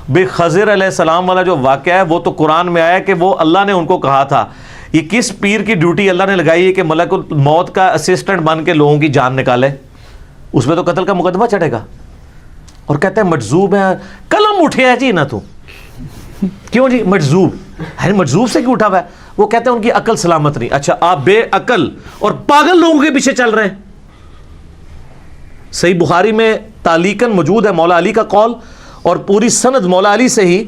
بے خضر علیہ السلام والا جو واقعہ ہے وہ تو قرآن میں آیا کہ وہ اللہ نے ان کو کہا تھا، یہ کس پیر کی ڈیوٹی اللہ نے لگائی ہے کہ ملک الموت کا اسسٹنٹ بن کے لوگوں کی جان نکالے، اس میں تو قتل کا مقدمہ چڑھے گا۔ اور کہتے ہیں مجذوب ہے، قلم اٹھے ہے جی نہ تو کیوں جی مجذوب ہے، مجذوب سے کیوں اٹھا ہوا ہے؟ وہ کہتے ہیں ان کی عقل سلامت نہیں۔ اچھا آپ بے عقل اور پاگل لوگوں کے پیچھے چل رہے ہیں۔ صحیح بخاری میں تعلیقاً موجود ہے مولا علی کا قول، اور پوری سند مولا علی سے ہی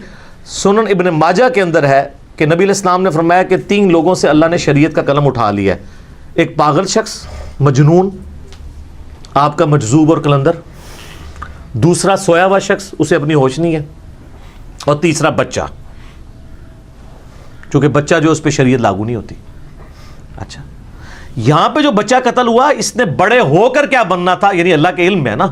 سنن ابن ماجہ کے اندر ہے کہ نبی علیہ السلام نے فرمایا کہ 3 لوگوں سے اللہ نے شریعت کا قلم اٹھا لیا ہے۔ ایک پاگل شخص، مجنون، آپ کا مجذوب اور قلندر، دوسرا سویا ہوا شخص، اسے اپنی ہوش نہیں ہے، اور تیسرا بچہ، چونکہ بچہ جو اس پہ شریعت لاگو نہیں ہوتی۔ اچھا یہاں پہ جو بچہ قتل ہوا اس نے بڑے ہو کر کیا بننا تھا، یعنی اللہ کے علم میں ہے نا،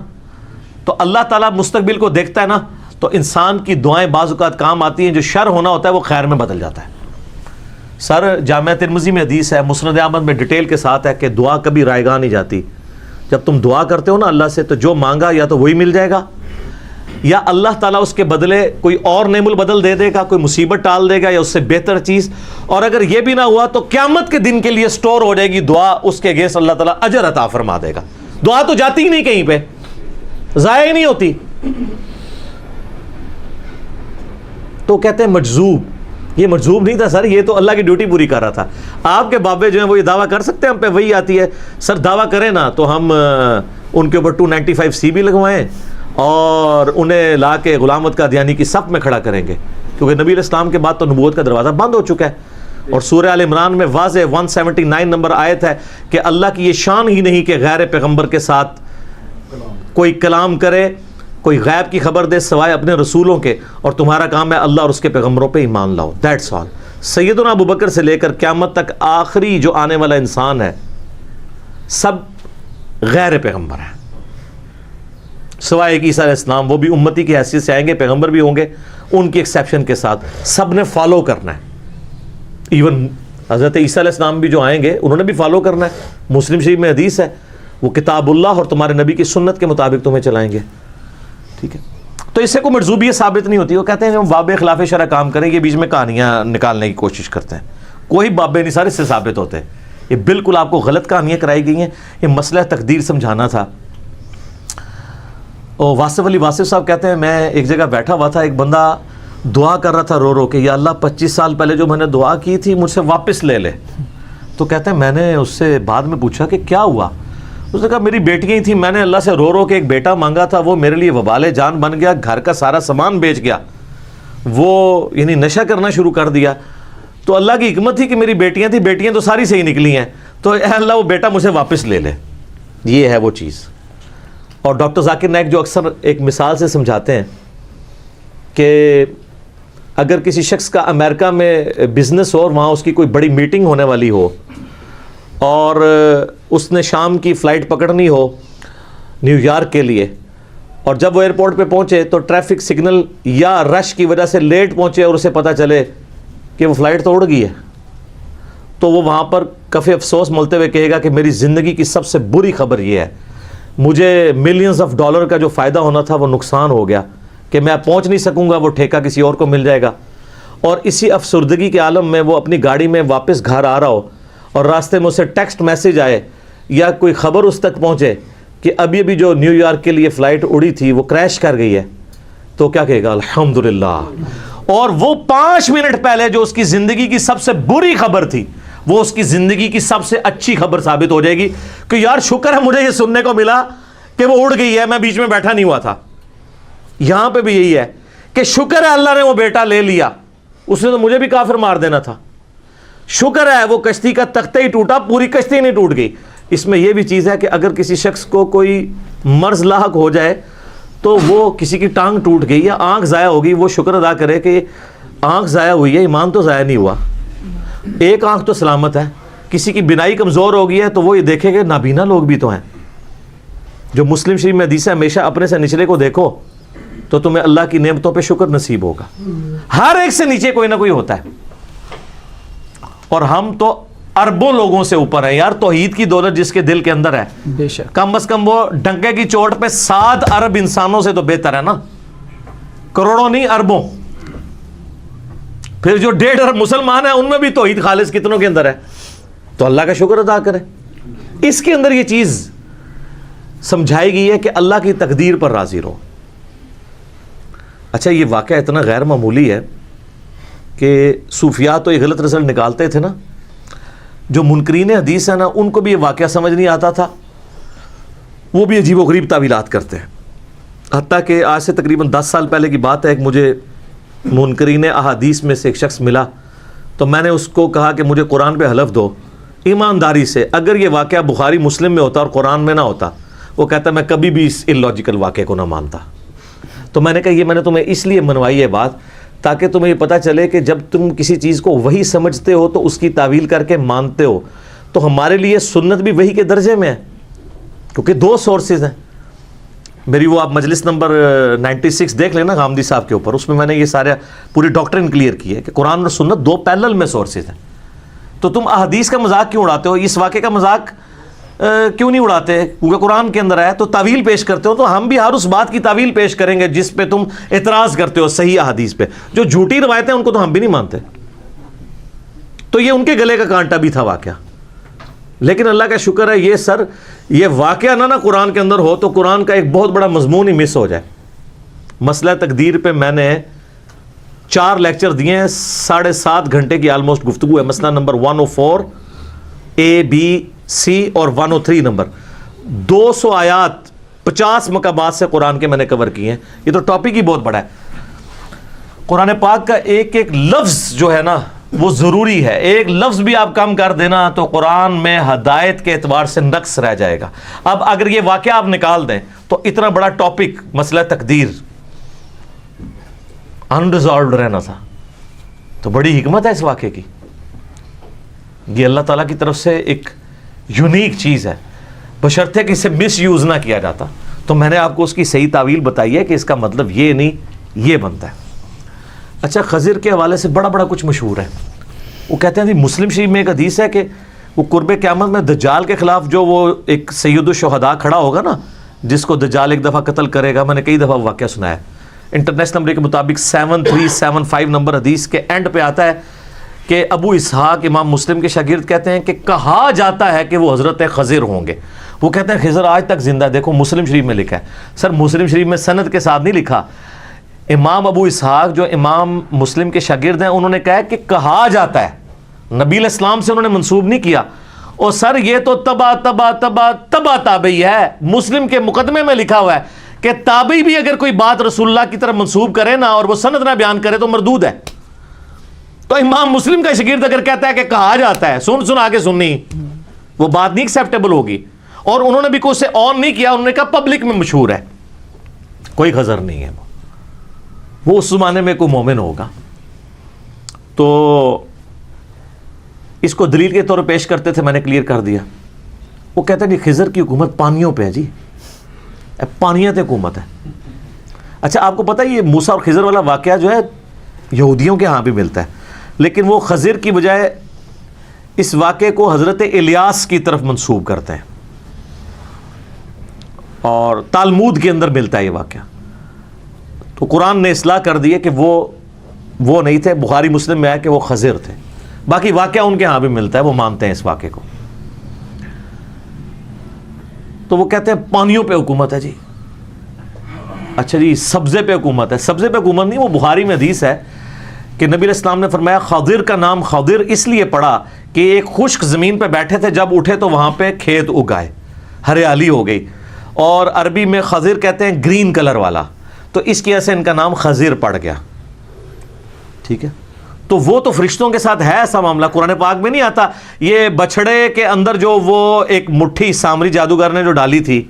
تو اللہ تعالیٰ مستقبل کو دیکھتا ہے نا، تو انسان کی دعائیں بعض اوقات کام آتی ہیں، جو شر ہونا ہوتا ہے وہ خیر میں بدل جاتا ہے. سر جامعہ ترمذی میں حدیث ہے، مسند احمد میں ڈیٹیل کے ساتھ ہے کہ دعا کبھی رائے گاہ نہیں جاتی. جب تم دعا کرتے ہو نا اللہ سے تو جو مانگا یا تو وہی مل جائے گا، یا اللہ تعالیٰ اس کے بدلے کوئی اور نعم البدل دے دے گا، کوئی مصیبت ٹال دے گا یا اس سے بہتر چیز. اور اگر یہ بھی نہ ہوا تو قیامت کے دن کے لیے سٹور ہو جائے گی دعا، اس کے اگینسٹ اللہ تعالیٰ اجر عطا فرما دے گا. دعا تو جاتی ہی نہیں کہیں پہ، ضائع ہی نہیں ہوتی. تو کہتے ہیں مجذوب. یہ مجذوب نہیں تھا سر، یہ تو اللہ کی ڈیوٹی پوری کر رہا تھا. آپ کے بابے جو ہیں وہ یہ دعویٰ کر سکتے ہیں ہم پہ وہی آتی ہے؟ سر دعویٰ کریں نا تو ہم ان کے اوپر 295C بھی لگوائیں اور انہیں لا کے غلامت کا دیانی کی صف میں کھڑا کریں گے، کیونکہ نبی علیہ السلام کے بعد تو نبوت کا دروازہ بند ہو چکا ہے. اور سورہ آل عمران میں واضح 179 نمبر آیت ہے کہ اللہ کی یہ شان ہی نہیں کہ غیر پیغمبر کے ساتھ کوئی کلام کرے، کوئی غیب کی خبر دے سوائے اپنے رسولوں کے، اور تمہارا کام ہے اللہ اور اس کے پیغمبروں پہ ایمان لاؤ. That's all. سیدنا ابوبکر سے لے کر قیامت تک آخری جو آنے والا انسان ہے سب غیر پیغمبر ہیں سوائے ایک عیسیٰ علیہ السلام، وہ بھی امتی کی حیثیت سے آئیں گے، پیغمبر بھی ہوں گے ان کی ایکسیپشن کے ساتھ. سب نے فالو کرنا ہے. ایون حضرت عیسیٰ علیہ السلام بھی جو آئیں گے انہوں نے بھی فالو کرنا ہے. مسلم شریف میں حدیث ہے وہ کتاب اللہ اور تمہارے نبی کی سنت کے مطابق تمہیں چلائیں گے. ٹھیک ہے، تو اس سے کوئی مرزوبیت ثابت نہیں ہوتی. وہ کہتے ہیں ہم باب خلاف شرع کام کریں، یہ بیچ میں کہانیاں نکالنے کی کوشش کرتے ہیں. کوئی بابے نہیں سارے اس سے ثابت ہوتے. یہ بالکل آپ کو غلط کہانیاں کرائی گئی ہیں. یہ مسئلہ تقدیر سمجھانا تھا. اور واصف علی واصف صاحب کہتے ہیں میں ایک جگہ بیٹھا ہوا تھا، ایک بندہ دعا کر رہا تھا رو رو کے، یا اللہ 25 سال پہلے جو میں نے دعا کی تھی مجھ سے واپس لے لے. تو کہتے ہیں میں نے اس سے بعد میں پوچھا کہ کیا ہوا. اس نے کہا میری بیٹیاں ہی تھیں، میں نے اللہ سے رو رو کے ایک بیٹا مانگا تھا، وہ میرے لیے وبال جان بن گیا، گھر کا سارا سامان بیچ گیا، وہ یعنی نشہ کرنا شروع کر دیا. تو اللہ کی حکمت تھی کہ میری بیٹیاں تھیں، بیٹیاں تو ساری صحیح نکلی ہیں، تو اے اللہ وہ بیٹا مجھے واپس لے لے. یہ ہے وہ چیز. اور ڈاکٹر ذاکر نائک جو اکثر ایک مثال سے سمجھاتے ہیں کہ اگر کسی شخص کا امریکہ میں بزنس ہو اور وہاں اس کی کوئی بڑی میٹنگ ہونے والی ہو اور اس نے شام کی فلائٹ پکڑنی ہو نیو یارک کے لیے، اور جب وہ ایئرپورٹ پہ پہنچے تو ٹریفک سگنل یا رش کی وجہ سے لیٹ پہنچے اور اسے پتہ چلے کہ وہ فلائٹ تو اڑ گئی ہے، تو وہ وہاں پر کفِ افسوس ملتے ہوئے کہے گا کہ میری زندگی کی سب سے بری خبر یہ ہے، مجھے ملینز آف ڈالر کا جو فائدہ ہونا تھا وہ نقصان ہو گیا، کہ میں پہنچ نہیں سکوں گا، وہ ٹھیکہ کسی اور کو مل جائے گا. اور اسی افسردگی کے عالم میں وہ اپنی گاڑی میں واپس گھر آ رہا ہو اور راستے میں اسے ٹیکسٹ میسیج آئے یا کوئی خبر اس تک پہنچے کہ ابھی ابھی جو نیو یارک کے لیے فلائٹ اڑی تھی وہ کریش کر گئی ہے، تو کیا کہے گا؟ الحمدللہ. اور وہ 5 منٹ پہلے جو اس کی زندگی کی سب سے بری خبر تھی وہ اس کی زندگی کی سب سے اچھی خبر ثابت ہو جائے گی کہ یار شکر ہے مجھے یہ سننے کو ملا کہ وہ اڑ گئی ہے، میں بیچ میں بیٹھا نہیں ہوا تھا. یہاں پہ بھی یہی ہے کہ شکر ہے اللہ نے وہ بیٹا لے لیا، اس نے تو مجھے بھی کافر مار دینا تھا. شکر ہے وہ کشتی کا تختہ ہی ٹوٹا، پوری کشتی نہیں ٹوٹ گئی. اس میں یہ بھی چیز ہے کہ اگر کسی شخص کو کوئی مرض لاحق ہو جائے تو وہ کسی کی ٹانگ ٹوٹ گئی یا آنکھ ضائع ہو گئی، وہ شکر ادا کرے کہ آنکھ ضائع ہوئی ہے، ایمان تو ضائع نہیں ہوا، ایک آنکھ تو سلامت ہے. کسی کی بینائی کمزور ہو گئی ہے تو وہ یہ دیکھے کہ نابینا لوگ بھی تو ہیں. جو مسلم شریف میں حدیث ہے ہمیشہ اپنے سے نچلے کو دیکھو تو تمہیں اللہ کی نعمتوں پہ شکر نصیب ہوگا. ہر ایک سے نیچے کوئی نہ کوئی ہوتا ہے، اور ہم تو اربوں لوگوں سے اوپر ہیں یار. توحید کی دولت جس کے دل کے اندر ہے بے شک کم از کم وہ ڈنکے کی چوٹ پہ 7 ارب انسانوں سے تو بہتر ہے نا، کروڑوں نہیں اربوں. پھر جو 1.5 ارب مسلمان ہیں ان میں بھی توحید خالص کتنوں کے اندر ہے، تو اللہ کا شکر ادا کرے. اس کے اندر یہ چیز سمجھائی گئی ہے کہ اللہ کی تقدیر پر راضی رہو. اچھا یہ واقعہ اتنا غیر معمولی ہے کہ صوفیاء تو یہ غلط رزلٹ نکالتے تھے نا، جو منکرین حدیث ہیں نا ان کو بھی یہ واقعہ سمجھ نہیں آتا تھا، وہ بھی عجیب و غریب تعویلات کرتے ہیں. حتیٰ کہ آج سے تقریباً 10 سال پہلے کی بات ہے کہ مجھے منکرین احادیث میں سے ایک شخص ملا، تو میں نے اس کو کہا کہ مجھے قرآن پہ حلف دو ایمانداری سے، اگر یہ واقعہ بخاری مسلم میں ہوتا اور قرآن میں نہ ہوتا. وہ کہتا میں کبھی بھی اس اللاجیکل واقعے کو نہ مانتا. تو میں نے کہا یہ میں نے تمہیں اس لیے منوائی ہے بات تاکہ تمہیں یہ پتہ چلے کہ جب تم کسی چیز کو وہی سمجھتے ہو تو اس کی تعویل کر کے مانتے ہو تو ہمارے لیے سنت بھی وہی کے درجے میں ہے، کیونکہ دو سورسز ہیں. میری وہ آپ مجلس نمبر 96 دیکھ لینا غامدی صاحب کے اوپر، اس میں نے یہ سارا پوری ڈاکٹرن کلیئر کی ہے کہ قرآن اور سنت دو پیرلل میں سورسز ہیں. تو تم احادیث کا مذاق کیوں اڑاتے ہو؟ اس واقعے کا مذاق کیوں نہیں اڑاتے؟ کیونکہ قرآن کے اندر ہے تو تعویل پیش کرتے ہو. تو ہم بھی ہر اس بات کی تعویل پیش کریں گے جس پہ تم اعتراض کرتے ہو صحیح احادیث پہ. جو جھوٹی روایتیں ان کو تو ہم بھی نہیں مانتے. تو یہ ان کے گلے کا کانٹا بھی تھا واقعہ. لیکن اللہ کا شکر ہے یہ واقعہ نہ قرآن کے اندر ہو تو قرآن کا ایک بہت بڑا مضمون ہی مس ہو جائے. مسئلہ تقدیر پہ میں نے 4 لیکچر دیے ہیں، 7.5 گھنٹے کی آلموسٹ گفتگو ہے. مسئلہ نمبر 104 A B C اور 103 نمبر 200 آیات 50 مقامات سے قرآن کے میں نے کور کیے ہیں. یہ تو ٹاپک ہی بہت بڑا ہے. قرآن پاک کا ایک ایک لفظ جو ہے نا وہ ضروری ہے. ایک لفظ بھی آپ کم کر دینا تو قرآن میں ہدایت کے اعتبار سے نقص رہ جائے گا. اب اگر یہ واقعہ آپ نکال دیں تو اتنا بڑا ٹاپک مسئلہ تقدیر انریزالوڈ رہنا تھا. تو بڑی حکمت ہے اس واقعے کی. یہ اللہ تعالیٰ کی طرف سے ایک یونیک چیز ہے، بشرطے کہ اسے مس یوز نہ کیا جاتا. تو میں نے آپ کو اس کی صحیح تعویل بتائی ہے کہ اس کا مطلب یہ نہیں یہ بنتا ہے. اچھا، خضر کے حوالے سے بڑا کچھ مشہور ہے. وہ کہتے ہیں مسلم شریف میں ایک حدیث ہے کہ وہ قرب قیامت میں دجال کے خلاف جو وہ ایک سید الشہداء کھڑا ہوگا نا، جس کو دجال ایک دفعہ قتل کرے گا. میں نے کئی دفعہ واقعہ سنا ہے. انٹرنیشنل نمبر کے مطابق 7375 نمبر حدیث کے اینڈ پہ آتا ہے کہ ابو اسحاق امام مسلم کے شاگرد کہتے ہیں کہ کہا جاتا ہے کہ وہ حضرت خضر ہوں گے. وہ کہتے ہیں خضر آج تک زندہ ہے. دیکھو مسلم شریف میں لکھا ہے. سر مسلم شریف میں سند کے ساتھ نہیں لکھا. امام ابو اسحاق جو امام مسلم کے شاگرد ہیں انہوں نے کہا کہ کہا جاتا ہے، نبی علیہ السلام سے انہوں نے منسوب نہیں کیا. اور سر یہ تو تبا تابعی ہے. مسلم کے مقدمے میں لکھا ہوا ہے کہ تابعی بھی اگر کوئی بات رسول اللہ کی طرف منسوب کرے نا اور وہ سند نہ بیان کرے تو مردود ہے. تو امام مسلم کا شاگرد اگر کہتا ہے کہ کہا جاتا ہے، سن آگے سننی، وہ بات نہیں ایکسیپٹیبل ہوگی. اور انہوں نے بھی کوئی اسے آن نہیں کیا. انہوں نے کہا پبلک میں مشہور ہے، کوئی خضر نہیں ہے. وہ اس زمانے میں کوئی مومن ہوگا. تو اس کو دلیل کے طور پر پیش کرتے تھے. میں نے کلیئر کر دیا. وہ کہتے ہیں کہ خضر کی حکومت پانیوں پہ ہے. جی پانیت حکومت ہے. اچھا آپ کو پتہ ہے یہ موسیٰ اور خضر والا واقعہ جو ہے یہودیوں کے ہاں بھی ملتا ہے، لیکن وہ خضر کی بجائے اس واقعے کو حضرت الیاس کی طرف منسوب کرتے ہیں. اور تالمود کے اندر ملتا ہے یہ واقعہ. تو قرآن نے اصلاح کر دی ہے کہ وہ نہیں تھے. بخاری مسلم میں آیا کہ وہ خضر تھے. باقی واقعہ ان کے ہاں بھی ملتا ہے، وہ مانتے ہیں اس واقعے کو. تو وہ کہتے ہیں پانیوں پہ حکومت ہے. جی اچھا جی سبزے پہ حکومت ہے. سبزے پہ حکومت نہیں. وہ بخاری میں حدیث ہے کہ نبی علیہ السلام نے فرمایا خضر کا نام خضر اس لیے پڑا کہ ایک خشک زمین پہ بیٹھے تھے، جب اٹھے تو وہاں پہ کھیت اگائے، ہریالی ہو گئی. اور عربی میں خضر کہتے ہیں گرین کلر والا، تو اس کی وجہ سے ان کا نام خضر پڑ گیا. ٹھیک ہے. تو وہ تو فرشتوں کے ساتھ ہے ایسا معاملہ. قرآن پاک میں نہیں آتا. یہ بچھڑے کے اندر جو وہ ایک مٹھی سامری جادوگر نے جو ڈالی تھی،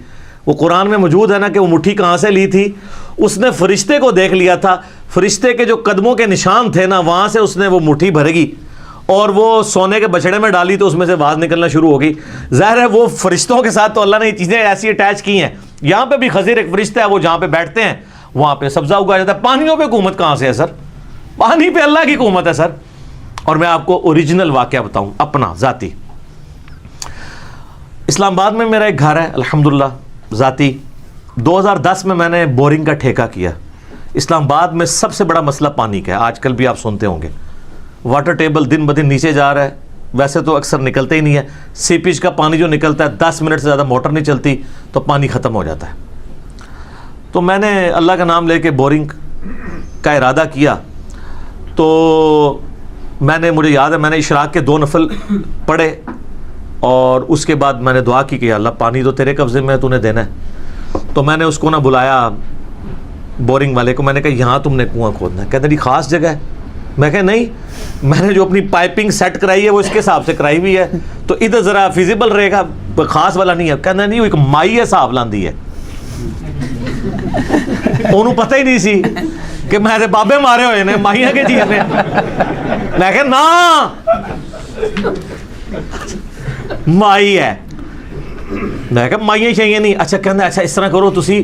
وہ قرآن میں موجود ہے نا کہ وہ مٹھی کہاں سے لی تھی. اس نے فرشتے کو دیکھ لیا تھا. فرشتے کے جو قدموں کے نشان تھے نا وہاں سے اس نے وہ مٹھی بھرے گی اور وہ سونے کے بچڑے میں ڈالی تو اس میں سے آواز نکلنا شروع ہو گئی. ظاہر ہے وہ فرشتوں کے ساتھ تو اللہ نے یہ چیزیں ایسی اٹیچ کی ہیں. یہاں پہ بھی خضر ایک فرشتہ ہے، وہ جہاں پہ بیٹھتے ہیں وہاں پہ سبزہ اگایا جاتا ہے. پانیوں پہ حکومت کہاں سے ہے سر؟ پانی پہ اللہ کی حکومت ہے سر. اور میں آپ کو اوریجنل واقعہ بتاؤں اپنا ذاتی. اسلام آباد میں میرا ایک گھر ہے الحمدللہ ذاتی. 2010 میں نے بورنگ کا ٹھیکہ کیا. اسلام آباد میں سب سے بڑا مسئلہ پانی کا ہے. آج کل بھی آپ سنتے ہوں گے واٹر ٹیبل دن بدن نیچے جا رہا ہے. ویسے تو اکثر نکلتے ہی نہیں ہے. سیپیج کا پانی جو نکلتا ہے 10 منٹ سے زیادہ موٹر نہیں چلتی تو پانی ختم ہو جاتا ہے. تو میں نے اللہ کا نام لے کے بورنگ کا ارادہ کیا. تو مجھے یاد ہے میں نے اشراق کے 2 نفل پڑھے اور اس کے بعد میں نے دعا کی کہ اللہ پانی تو تیرے قبضے میں تو نے دینا ہے. تو میں نے اس کو نہ بلایا بورنگ والے کو. میں نے کہا یہاں تم نے کنواں کھودنا ہے. کہتے نہیں خاص جگہ ہے. میں کہا نہیں، میں نے جو اپنی پائپنگ سیٹ کرائی ہے وہ اس کے حساب سے کرائی ہوئی ہے تو ادھر ذرا فیزیبل رہے گا، خاص والا نہیں ہے. کہنا نہیں وہ ایک مائی ہے صاحب لاندی ہے. انہوں پتہ ہی نہیں سی کہ میں بابے مارے ہوئے نے مائیاں کے چیز نے. میں کہا نا ਮਾਈ ਹੈ। ਮੈਂ ਕਿਹਾ ਮਾਈਆਂ ਚਾਹੀਏ ਨਹੀਂ। ਅੱਛਾ ਕਹਿੰਦਾ ਅੱਛਾ ਇਸ ਤਰ੍ਹਾਂ ਕਰੋ ਤੁਸੀਂ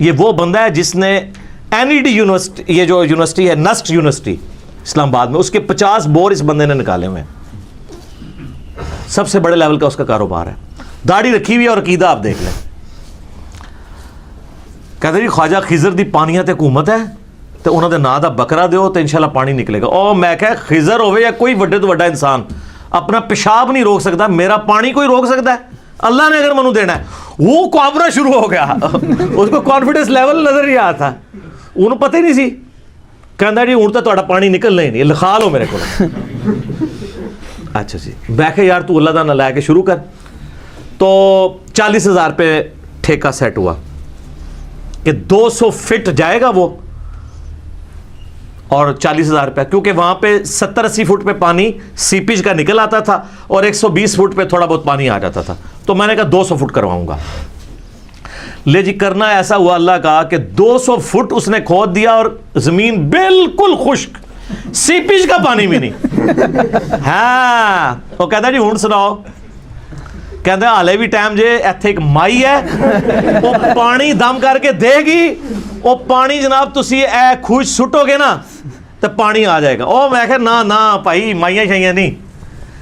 یہ وہ بندہ ہے جس نے NED یونیورسٹی, یہ جو یونیورسٹی ہے نسٹ یونیورسٹی اسلام آباد میں, اس کے 50 بور اس بندے نے نکالے ہوئے ہیں. سب سے بڑے لیول کا اس کا کاروبار ہے. داڑھی رکھی ہوئی ہے اور عقیدہ آپ دیکھ لیں. کہتے جی خواجہ خضر دی پانیاں تے حکومت ہے تے انہوں دے نا دا بکرا دیو تے انشاءاللہ پانی نکلے گا. او میں کہا خضر ہوئے یا کوئی وڈے تو وڈا انسان اپنا پیشاب نہیں روک سکتا, میرا پانی کوئی روک سکتا ہے؟ اللہ نے اگر منو دینا ہے. وہ کانپنا شروع ہو گیا, اس کو کانفیڈنس لیول نظر نہیں آیا تھا, انہوں پتہ ہی نہیں سی. کہندا جی ہوں تو تہاڈا پانی نکلنا ہی نہیں, لکھا لو میرے کو. اچھا جی بیٹھے یار تو اللہ دا نہ لے کے شروع کر. تو 40,000 پہ ٹھیکہ سیٹ ہوا کہ 200 فٹ جائے گا وہ, اور 40,000 روپیہ, کیونکہ وہاں پہ 70-80 فٹ پہ پانی سیپیج کا نکل آتا تھا اور 120 فٹ پہ تھوڑا بہت پانی آ جاتا تھا. تو میں نے کہا 200 فٹ کرواؤں گا. لے جی کرنا ایسا ہوا اللہ کا کہ 200 فٹ اس نے کھود دیا اور زمین بالکل خشک, سیپیج کا پانی بھی نہیں. ہاں وہ کہتا جی ہوں سناؤ. کہتے ہالے بھی ٹائم جے ایتھے ایک مائی ہے وہ پانی دم کر کے دے گی, وہ پانی جناب تسی اے خوش سٹو گے نا تو پانی آ جائے گا. او میں کہا نا نا بھائی مائیاں شائیاں نہیں.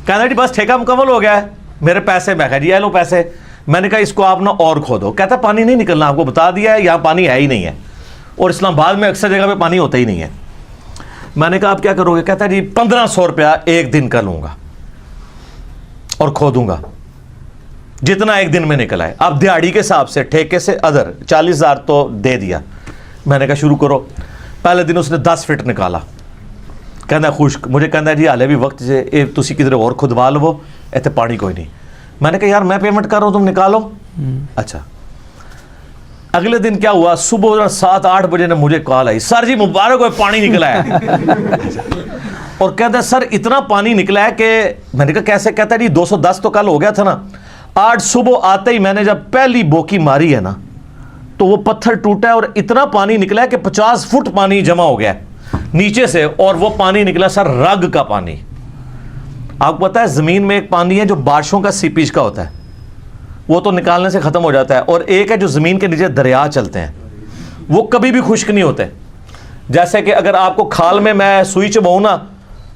کہتا جی بس ٹھیکہ مکمل ہو گیا ہے, میرے پیسے. میں کہا جی اے لو پیسے. میں نے کہا اس کو آپ نا اور کھودو. کہتا پانی نہیں نکلنا, آپ کو بتا دیا ہے یہاں پانی ہے ہی نہیں ہے, اور اسلام آباد میں اکثر جگہ پہ پانی ہوتا ہی نہیں ہے. میں نے کہا آپ کیا کرو گے؟ کہتا جی 1500 روپیہ ایک دن کا لوں گا اور کھودوں گا جتنا ایک دن میں نکلا ہے. اب دیہڑی کے حساب سے ٹھیکے سے ادھر 40,000 تو دے دیا. میں نے کہا شروع کرو. پہلے دن اس نے 10 فٹ نکالا. کہنا خشک. مجھے کہنا جی حالے بھی وقت سے تسی کدھر اور کھدوا لو, ایتھے پانی کوئی نہیں. میں نے کہا یار میں پیمنٹ کر رہا ہوں تم نکالو. اچھا اگلے دن کیا ہوا, صبح 7-8 بجے نے مجھے کال آئی, سر جی مبارک ہو پانی نکلا ہے. اور کہتا ہے سر اتنا پانی نکلا ہے کہ میں نے کہا کیسے؟ کہتا ہے جی 210 تو کل ہو گیا تھا نا, آج صبح آتے ہی میں نے جب پہلی بوکی ماری ہے نا تو وہ پتھر ٹوٹا ہے اور اتنا پانی نکلا ہے کہ 50 فٹ پانی جمع ہو گیا ہے نیچے سے, اور وہ پانی نکلا سر رگ کا پانی. آپ کو پتا ہے زمین میں ایک پانی ہے جو بارشوں کا سیپیج کا ہوتا ہے, وہ تو نکالنے سے ختم ہو جاتا ہے, اور ایک ہے جو زمین کے نیچے دریا چلتے ہیں, وہ کبھی بھی خشک نہیں ہوتے. جیسے کہ اگر آپ کو کھال میں سوئی چباؤں نا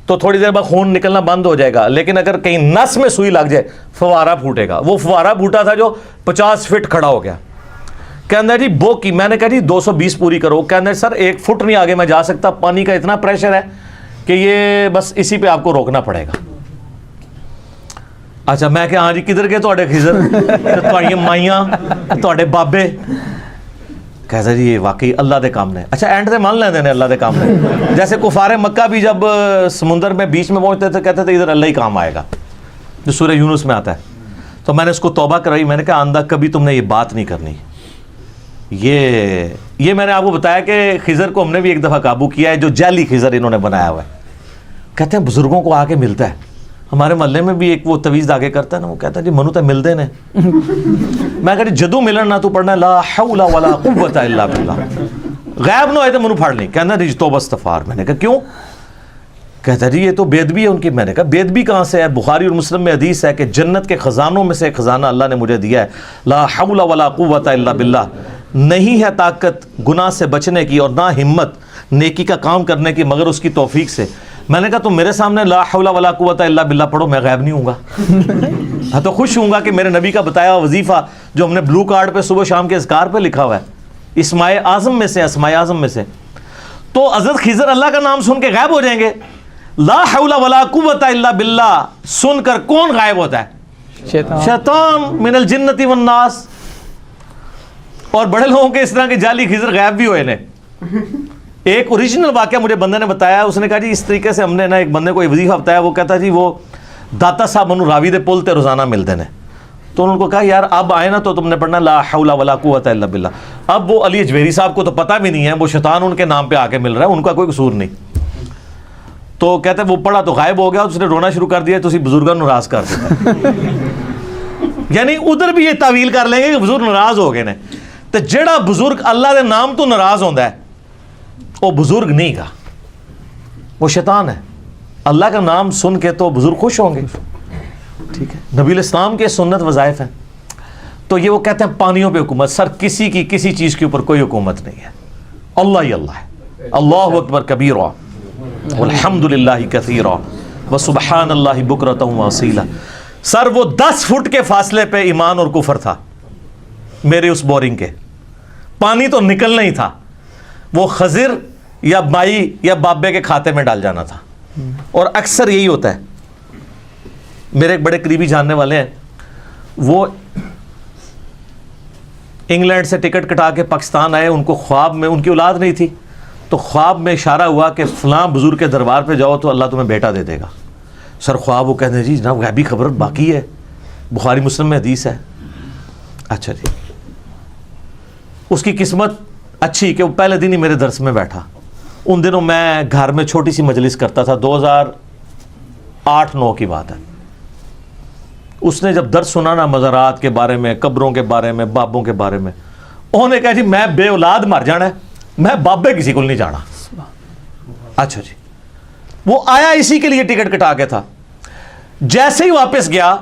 تو تھوڑی دیر بعد خون نکلنا بند ہو جائے گا, لیکن اگر کہیں نس میں سوئی لگ جائے فوارہ پھوٹے گا. وہ فوارہ پھوٹا تھا جو 50 فٹ کھڑا ہو گیا. کہنا جی بو کی. میں نے کہا جی 220 پوری کرو. کہنا سر 1 فٹ نہیں آگے میں جا سکتا, پانی کا اتنا پریشر ہے کہ یہ بس اسی پہ آپ کو روکنا پڑے گا. اچھا میں کہ ہاں جی کدھر گئے تھوڑے خضر, تھوڑیاں مائیاں تھوڑے بابے. کہتا جی یہ واقعی اللہ دے کام نے. اچھا اینڈ سے مان لیندے نے اللہ دے کام نے. جیسے کفار مکہ بھی جب سمندر میں بیچ میں پہنچتے تھے کہتے تھے ادھر اللہ ہی کام آئے گا, جو سورہ یونس میں آتا ہے. تو میں نے اس کو توبہ کرائی. میں نے کہا آندہ کبھی تم نے یہ بات نہیں کرنی. یہ میں نے آپ کو بتایا کہ خضر کو ہم نے بھی ایک دفعہ قابو کیا ہے, جو جعلی خضر انہوں نے بنایا ہوا ہے. کہتے ہیں بزرگوں کو آ کے ملتا ہے. ہمارے محلے میں بھی ایک وہ تویز آگے کرتا ہے نا, وہ کہتا ہے جی منو تے ملدے نے. میں کہا جی جدو ملن نہ تو پڑھنا لا حول ولا قوت الا باللہ, غائب نہ ہوئے تو منو پھاڑ نہیں. کہنا جی توبہ استغفار. میں نے کہا کیوں؟ کہتا جی یہ تو بیدبی ہے ان کی. میں نے کہا بیدبی کہاں سے ہے؟ بخاری اور مسلم میں حدیث ہے کہ جنت کے خزانوں میں سے ایک خزانہ اللہ نے مجھے دیا ہے, لا حول ولا قوت الا باللہ. نہیں ہے طاقت گناہ سے بچنے کی اور نہ ہمت نیکی کا کام کرنے کی مگر اس کی توفیق سے. میں نے کہا تم میرے سامنے لا حول ولا قوت الا باللہ پڑھو, میں غائب نہیں ہوں گا. ہاں تو خوش ہوں گا کہ میرے نبی کا بتایا وظیفہ جو ہم نے بلو کارڈ پہ صبح شام کے اذکار پہ لکھا ہوا ہے, اسماء اعظم میں سے, اسماء اعظم میں سے. تو حضرت خضر اللہ کا نام سن کے غائب ہو جائیں گے. لا حول ولا قوت الا باللہ سن کر کون غائب ہوتا ہے؟ شیطان من الجنت والناس. اور بڑے لوگوں کے اس طرح کے جعلی خضر غائب بھی ہوئے نے. ایک اوریجنل واقعہ مجھے بندے نے بتایا, اس نے کہا جی اس طریقے سے ہم نے نا ایک بندے کو یہ وظیفہ بتایا. وہ کہتا جی وہ داتا صاحب منو راوی دے پل تے روزانہ ملتے ہیں. تو انہوں کو کہا یار اب آئے نا تو تم نے پڑھنا لا حول ولا قوت الا باللہ. اب وہ علی اجویری صاحب کو تو پتہ بھی نہیں ہے, وہ شیطان ان کے نام پہ آ کے مل رہا ہے, ان کا کوئی قصور نہیں. تو کہتے وہ پڑھا تو غائب ہو گیا, اس نے رونا شروع کر دیا, تو اسی بزرگوں ناراض کر دیا. یعنی ادھر بھی یہ تعویل کر لیں گے کہ بزرگ ناراض ہو گئے نے. تو جڑا بزرگ اللہ دے نام تو ناراض ہوندا ہے وہ بزرگ نہیں گا, وہ شیطان ہے. اللہ کا نام سن کے تو بزرگ خوش ہوں گے. ٹھیک ہے, نبی علیہ السلام کے سنت وظائف ہیں. تو یہ وہ کہتے ہیں پانیوں پہ حکومت, سر کسی کی کسی چیز کے اوپر کوئی حکومت نہیں ہے, اللہ ہی اللہ ہے. اللہ اکبر کبیرا والحمد للہ کثیرا وسبحان اللہ بکرۃ واصیلا. سر وہ 10 فٹ کے فاصلے پہ ایمان اور کفر تھا میرے اس بورنگ کے, پانی تو نکلنا ہی تھا, وہ خضر یا مائی یا بابے کے کھاتے میں ڈال جانا تھا. اور اکثر یہی ہوتا ہے. میرے ایک بڑے قریبی جاننے والے ہیں, وہ انگلینڈ سے ٹکٹ کٹا کے پاکستان آئے, ان کو خواب میں, ان کی اولاد نہیں تھی, تو خواب میں اشارہ ہوا کہ فلاں بزرگ کے دربار پہ جاؤ تو اللہ تمہیں بیٹا دے دے گا. سر خواب وہ کہتے ہیں جی جناب غیبی خبر باقی ہے, بخاری مسلم میں حدیث ہے. اچھا جی, اس کی قسمت اچھی کہ وہ پہلے دن ہی میرے درس میں بیٹھا. ان دنوں میں گھر میں چھوٹی سی مجلس کرتا تھا, 2008-9 کی بات ہے. اس نے جب درس سنا نا مزارات کے بارے میں, قبروں کے بارے میں, بابوں کے بارے میں, انہوں نے کہا جی میں بے اولاد مر جانا ہے, میں بابے کسی کو نہیں جانا. اچھا جی, وہ آیا اسی کے لیے ٹکٹ کٹا کے تھا. جیسے ہی واپس گیا,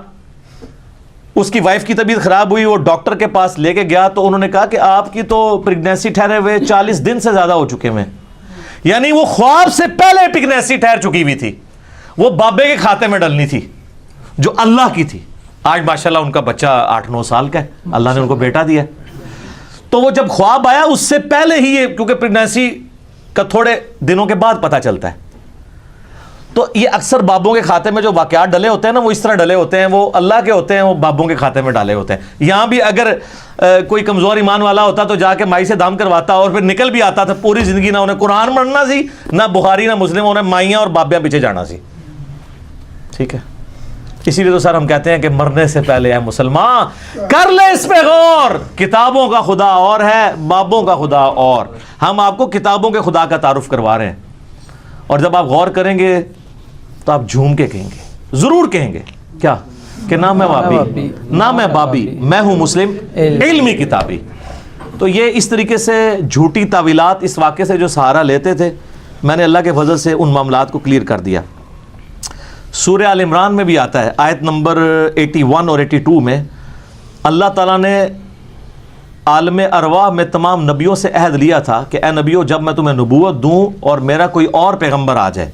اس کی وائف کی طبیعت خراب ہوئی, وہ ڈاکٹر کے پاس لے کے گیا تو انہوں نے کہا کہ آپ کی تو پریگنینسی ٹھہرے ہوئے 40 دن سے زیادہ ہو چکے ہیں. یعنی وہ خواب سے پہلے پریگنینسی ٹھہر چکی ہوئی تھی, وہ بابے کے کھاتے میں ڈلنی تھی جو اللہ کی تھی. آج ماشاءاللہ ان کا بچہ 8-9 سال کا ہے, اللہ نے ان کو بیٹا دیا. تو وہ جب خواب آیا اس سے پہلے ہی یہ, کیونکہ پریگنینسی کا تھوڑے دنوں کے بعد پتہ چلتا ہے, تو یہ اکثر بابوں کے کھاتے میں جو واقعات ڈلے ہوتے ہیں نا, وہ اس طرح ڈلے ہوتے ہیں, وہ اللہ کے ہوتے ہیں, وہ بابوں کے کھاتے میں ڈالے ہوتے ہیں. یہاں بھی اگر کوئی کمزور ایمان والا ہوتا تو جا کے مائی سے دام کرواتا اور پھر نکل بھی آتا تھا. پوری زندگی نہ انہیں قرآن پڑھنا سی, نہ بخاری نہ مسلم, انہیں مائیاں اور بابیاں پیچھے جانا سی. ٹھیک ہے, اسی لیے تو سر ہم کہتے ہیں کہ مرنے سے پہلے اے مسلمان کر لے اس پہ غور, کتابوں کا خدا اور ہے, بابوں کا خدا اور. ہم آپ کو کتابوں کے خدا کا تعارف کروا رہے ہیں, اور جب آپ غور کریں گے تو آپ جھوم کے کہیں گے, ضرور کہیں گے کیا, کہ نہ میں بابی نہ میں بابی, میں ہوں مسلم علمی کتابی. تو یہ اس طریقے سے جھوٹی تعویلات اس واقعے سے جو سہارا لیتے تھے, میں نے اللہ کے فضل سے ان معاملات کو کلیئر کر دیا. سورہ آل عمران میں بھی آتا ہے, آیت نمبر 81 اور 82 میں اللہ تعالیٰ نے عالم ارواح میں تمام نبیوں سے عہد لیا تھا کہ اے نبیوں, جب میں تمہیں نبوت دوں اور میرا کوئی اور پیغمبر آ جائے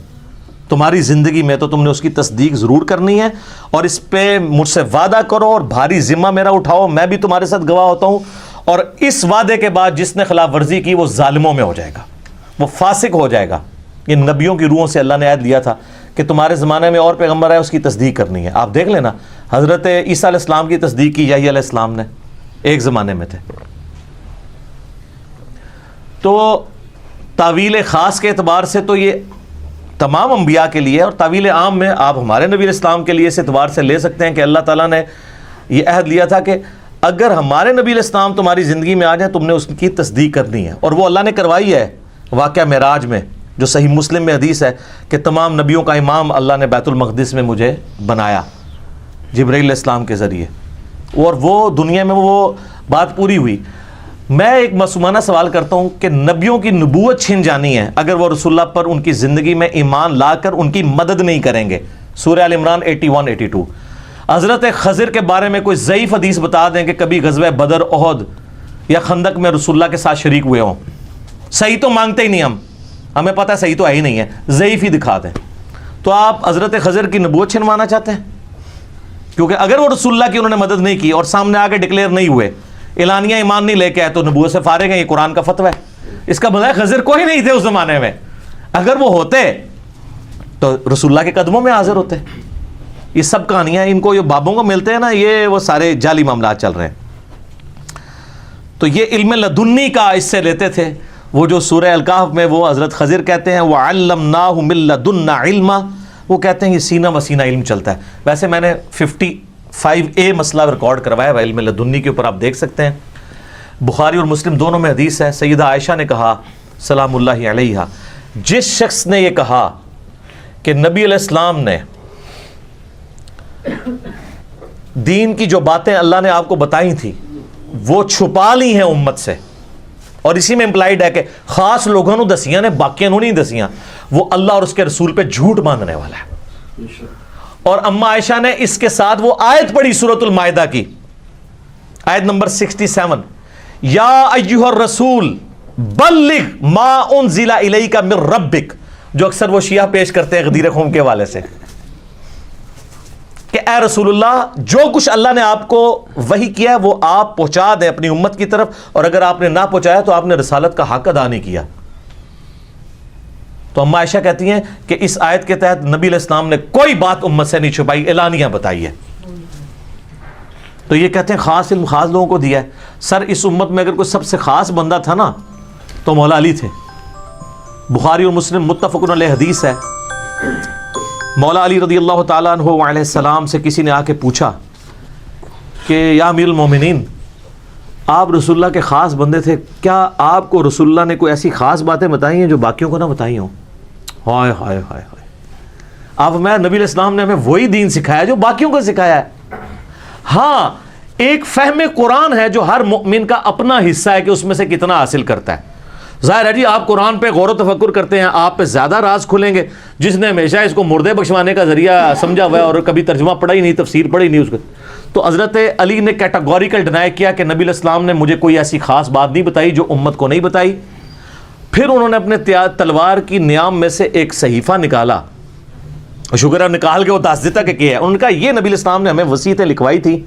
تمہاری زندگی میں, تو تم نے اس کی تصدیق ضرور کرنی ہے, اور اس پہ مجھ سے وعدہ کرو اور بھاری ذمہ میرا اٹھاؤ, میں بھی تمہارے ساتھ گواہ ہوتا ہوں. اور اس وعدے کے بعد جس نے خلاف ورزی کی وہ ظالموں میں ہو جائے گا, وہ فاسق ہو جائے گا. یہ نبیوں کی روحوں سے اللہ نے عہد لیا تھا کہ تمہارے زمانے میں اور پیغمبر ہے, اس کی تصدیق کرنی ہے. آپ دیکھ لینا, حضرت عیسیٰ علیہ السلام کی تصدیق کی یحییٰ علیہ السلام نے, ایک زمانے میں تھے. تو تعویل خاص کے اعتبار سے تو یہ تمام انبیاء کے لیے, اور تعویل عام میں آپ ہمارے نبی علیہ السلام کے لیے اس اعتبار سے لے سکتے ہیں کہ اللہ تعالیٰ نے یہ عہد لیا تھا کہ اگر ہمارے نبی علیہ السلام تمہاری زندگی میں آ جائیں, تم نے اس کی تصدیق کرنی ہے. اور وہ اللہ نے کروائی ہے. واقعہ معراج میں جو صحیح مسلم میں حدیث ہے کہ تمام نبیوں کا امام اللہ نے بیت المقدس میں مجھے بنایا جبرائیل علیہ السلام کے ذریعے, اور وہ دنیا میں وہ بات پوری ہوئی. میں ایک معصومانہ سوال کرتا ہوں کہ نبیوں کی نبوت چھن جانی ہے اگر وہ رسول اللہ پر ان کی زندگی میں ایمان لا کر ان کی مدد نہیں کریں گے. سورہ آل عمران 81-82. حضرت خضر کے بارے میں کوئی ضعیف حدیث بتا دیں کہ کبھی غزوہ بدر, احد یا خندق میں رسول اللہ کے ساتھ شریک ہوئے ہوں. صحیح تو مانگتے ہی نہیں, ہمیں پتہ ہے صحیح تو ہے ہی نہیں ہے, ضعیف ہی دکھا دیں. تو آپ حضرت خضر کی نبوت چھنوانا چاہتے ہیں؟ کیونکہ اگر وہ رسول اللہ کی انہوں نے مدد نہیں کی اور سامنے آ کے ڈکلیئر نہیں ہوئے, اعلانیہ ایمان نہیں لے کے آئے, تو نبوت سے فارغ ہیں, یہ قرآن کا فتویٰ ہے. اس کا مطلب خضر کوئی نہیں تھے اس زمانے میں. اگر وہ ہوتے تو رسول اللہ کے قدموں میں حاضر ہوتے. یہ سب کہانیاں ان کو جو بابوں کو ملتے ہیں نا, یہ وہ سارے جعلی معاملات چل رہے ہیں. تو یہ علم لدنی کا اس سے لیتے تھے. وہ جو سورہ الکہف میں وہ حضرت خضر کہتے ہیں وَعَلَّمْنَاهُ مِن لَدُنَّا عِلْمًا, وہ کہتے ہیں یہ سینہ وسینہ علم چلتا ہے. ویسے میں نے 55A مسئلہ ریکارڈ کروایا ہے علم لدنی کے اوپر, آپ دیکھ سکتے ہیں. بخاری اور مسلم دونوں میں حدیث ہے. سیدہ عائشہ نے کہا سلام اللہ علیہا, جس شخص نے یہ کہا کہ نبی علیہ السلام نے دین کی جو باتیں اللہ نے آپ کو بتائی تھیں وہ چھپا لی ہیں امت سے, اور اسی میں امپلائڈ ہے کہ خاص لوگوں نے دسیاں نے باقیوں نہیں دسیاں، وہ اللہ اور اس کے رسول پہ جھوٹ باندھنے والا ہے۔ اور اما عائشہ نے اس کے ساتھ وہ آیت پڑھی سورۃ المائدہ کی، آیت نمبر 67، یا ایھا الرسول بلغ ما انزل الیک من ربک، جو اکثر وہ شیعہ پیش کرتے ہیں غدیر خم کے حوالے سے کہ اے رسول اللہ جو کچھ اللہ نے آپ کو وحی کیا ہے وہ آپ پہنچا دیں اپنی امت کی طرف، اور اگر آپ نے نہ پہنچایا تو آپ نے رسالت کا حق ادا نہیں کیا۔ تو اما عائشہ کہتی ہیں کہ اس آیت کے تحت نبی علیہ السلام نے کوئی بات امت سے نہیں چھپائی، اعلانیہ بتائی ہے۔ تو یہ کہتے ہیں خاص علم خاص لوگوں کو دیا ہے۔ سر اس امت میں اگر کوئی سب سے خاص بندہ تھا نا تو مولا علی تھے۔ بخاری اور مسلم متفق علیہ حدیث ہے، مولا علی رضی اللہ تعالیٰ عنہ علیہ السلام سے کسی نے آ کے پوچھا کہ یا امیر المومنین، آپ رسول اللہ کے خاص بندے تھے، کیا آپ کو رسول اللہ نے کوئی ایسی خاص باتیں بتائی ہیں جو باقیوں کو نہ بتائی ہوں؟ ہائے ہائے ہائے ہائے، آپ میں نبی علیہ السلام نے ہمیں وہی دین سکھایا جو باقیوں کو سکھایا ہے۔ ہاں ایک فہم قرآن ہے جو ہر مؤمن کا اپنا حصہ ہے کہ اس میں سے کتنا حاصل کرتا ہے۔ ظاہر ہے جی آپ قرآن پہ غور و تفکر کرتے ہیں، آپ پہ زیادہ راز کھلیں گے۔ جس نے ہمیشہ اس کو مردے بخشوانے کا ذریعہ سمجھا ہوا ہے اور کبھی ترجمہ پڑھا ہی نہیں، تفسیر پڑھی نہیں اس کو، تو حضرت علی نے کیٹاگوریکل ڈینائی کیا کہ نبی علیہ السلام نے مجھے کوئی ایسی خاص بات نہیں بتائی جو امت کو نہیں بتائی۔ پھر انہوں نے اپنے تلوار کی نیام میں سے ایک صحیفہ نکالا، شکر ہے نکال کے وہ دس دیتا کہ کیا ہے۔ انہوں نے کہا یہ نبی علیہ السلام نے ہمیں وصیتیں لکھوائی تھی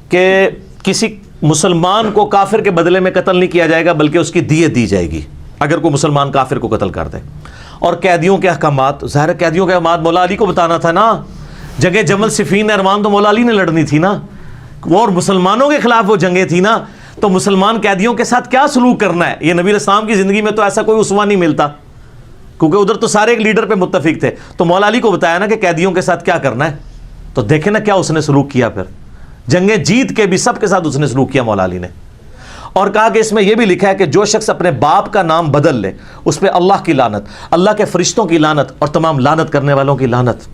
کہ کسی مسلمان کو کافر کے بدلے میں قتل نہیں کیا جائے گا بلکہ اس کی دیت دی جائے گی اگر کوئی مسلمان کافر کو قتل کر دے۔ اور قیدیوں کے احکامات، ظاہر قیدیوں کے احکامات مولا علی کو بتانا تھا نا، جنگ جمل صفین ارمان تو مولا علی نے لڑنی تھی نا، وہ اور مسلمانوں کے خلاف وہ جنگیں تھی نا، تو مسلمان قیدیوں کے ساتھ کیا سلوک کرنا ہے، یہ نبی علیہ السلام کی زندگی میں تو ایسا کوئی اسوہ نہیں ملتا، کیونکہ ادھر تو سارے ایک لیڈر پہ متفق تھے، تو مولا علی کو بتایا نا کہ قیدیوں کے ساتھ کیا کرنا ہے۔ تو دیکھیں نا کیا اس نے سلوک کیا، پھر جنگیں جیت کے بھی سب کے ساتھ اس نے سلوک کیا مولا علی نے، اور کہا کہ اس میں یہ بھی لکھا ہے کہ جو شخص اپنے باپ کا نام بدل لے اس پہ اللہ کی لعنت، اللہ کے فرشتوں کی لعنت اور تمام لعنت کرنے والوں کی لعنت،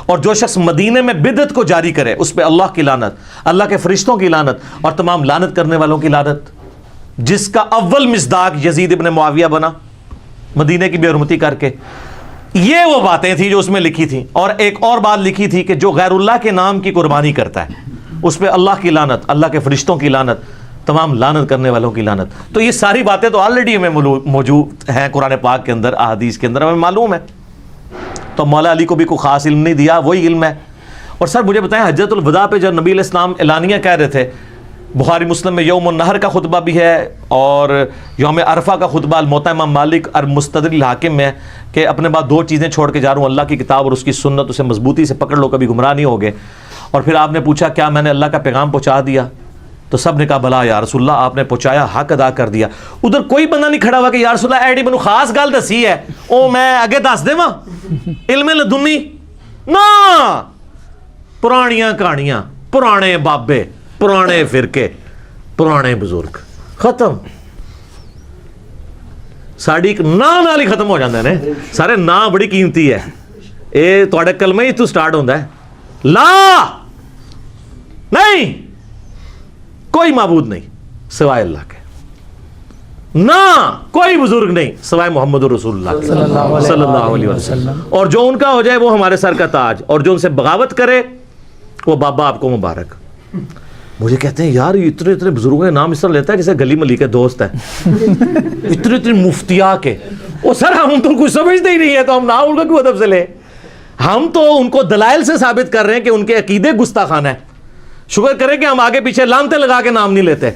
اور جو شخص مدینے میں بدعت کو جاری کرے اس پہ اللہ کی لعنت، اللہ کے فرشتوں کی لعنت اور تمام لعنت کرنے والوں کی لعنت۔ جس کا اول مصداق یزید ابن معاویہ بنا مدینے کی بے حرمتی کر کے، یہ وہ باتیں تھیں جو اس میں لکھی تھیں۔ اور ایک اور بات لکھی تھی کہ جو غیر اللہ کے نام کی قربانی کرتا ہے اس پہ اللہ کی لعنت، اللہ کے فرشتوں کی لعنت، تمام لعنت کرنے والوں کی لعنت۔ تو یہ ساری باتیں تو آلریڈی ہمیں موجود ہیں قرآن پاک کے اندر، احادیث کے اندر ہمیں معلوم ہے۔ تو مولا علی کو بھی کوئی خاص علم نہیں دیا، وہی علم ہے۔ اور سر مجھے بتائیں حجۃ الوداع پہ جب نبی علیہ السلام اعلانیہ کہہ رہے تھے، بخاری مسلم میں یوم النحر کا خطبہ بھی ہے اور یوم عرفہ کا خطبہ الموطا امام مالک اور مستدرک الحاکم میں، کہ اپنے بعد دو چیزیں چھوڑ کے جا رہا ہوں، اللہ کی کتاب اور اس کی سنت، اسے مضبوطی سے پکڑ لو کبھی گمراہ نہیں ہوگے۔ اور پھر آپ نے پوچھا کیا میں نے اللہ کا پیغام پہنچا دیا؟ تو سب نے کہا بلا یا رسول اللہ، آپ نے پہنچایا، حق ادا کر دیا۔ ادھر کوئی بندہ نہیں کھڑا ہوا کہ یا رسول اللہ ایڈی منو خاص گل دسی ہے او میں اگے دس دے علم لدنی نا، پرانیاں کہانیاں، پرانے بابے، پرانے فرقے، پرانے بزرگ، ختم۔ ساڑی ایک نا نال ہی ختم ہو جاندے نے سارے، نا بڑی قیمتی ہے، اے تواڈے کلمہ ہی تو سٹارٹ ہوندا ہے، لا نہیں کوئی معبود نہیں سوائے اللہ کے، نہ کوئی بزرگ نہیں سوائے محمد رسول اللہ صلی اللہ علیہ وسلم، اور جو ان کا ہو جائے وہ ہمارے سر کا تاج، اور جو ان سے بغاوت کرے وہ بابا آپ کو مبارک۔ مجھے کہتے ہیں یار اتنے اتنے بزرگوں کے نام اس طرح لیتا ہے جیسے گلی ملی کے دوست ہیں، اتنے اتنے مفتیا کے، وہ سر ہم تو کچھ سمجھتے ہی نہیں ہے تو ہم نام ان کا کیوں ادب سے لیں؟ ہم تو ان کو دلائل سے ثابت کر رہے ہیں کہ ان کے عقیدے گستاخانہ ہے۔ شکر کریں کہ ہم آگے پیچھے لانتے لگا کے نام نہیں لیتے،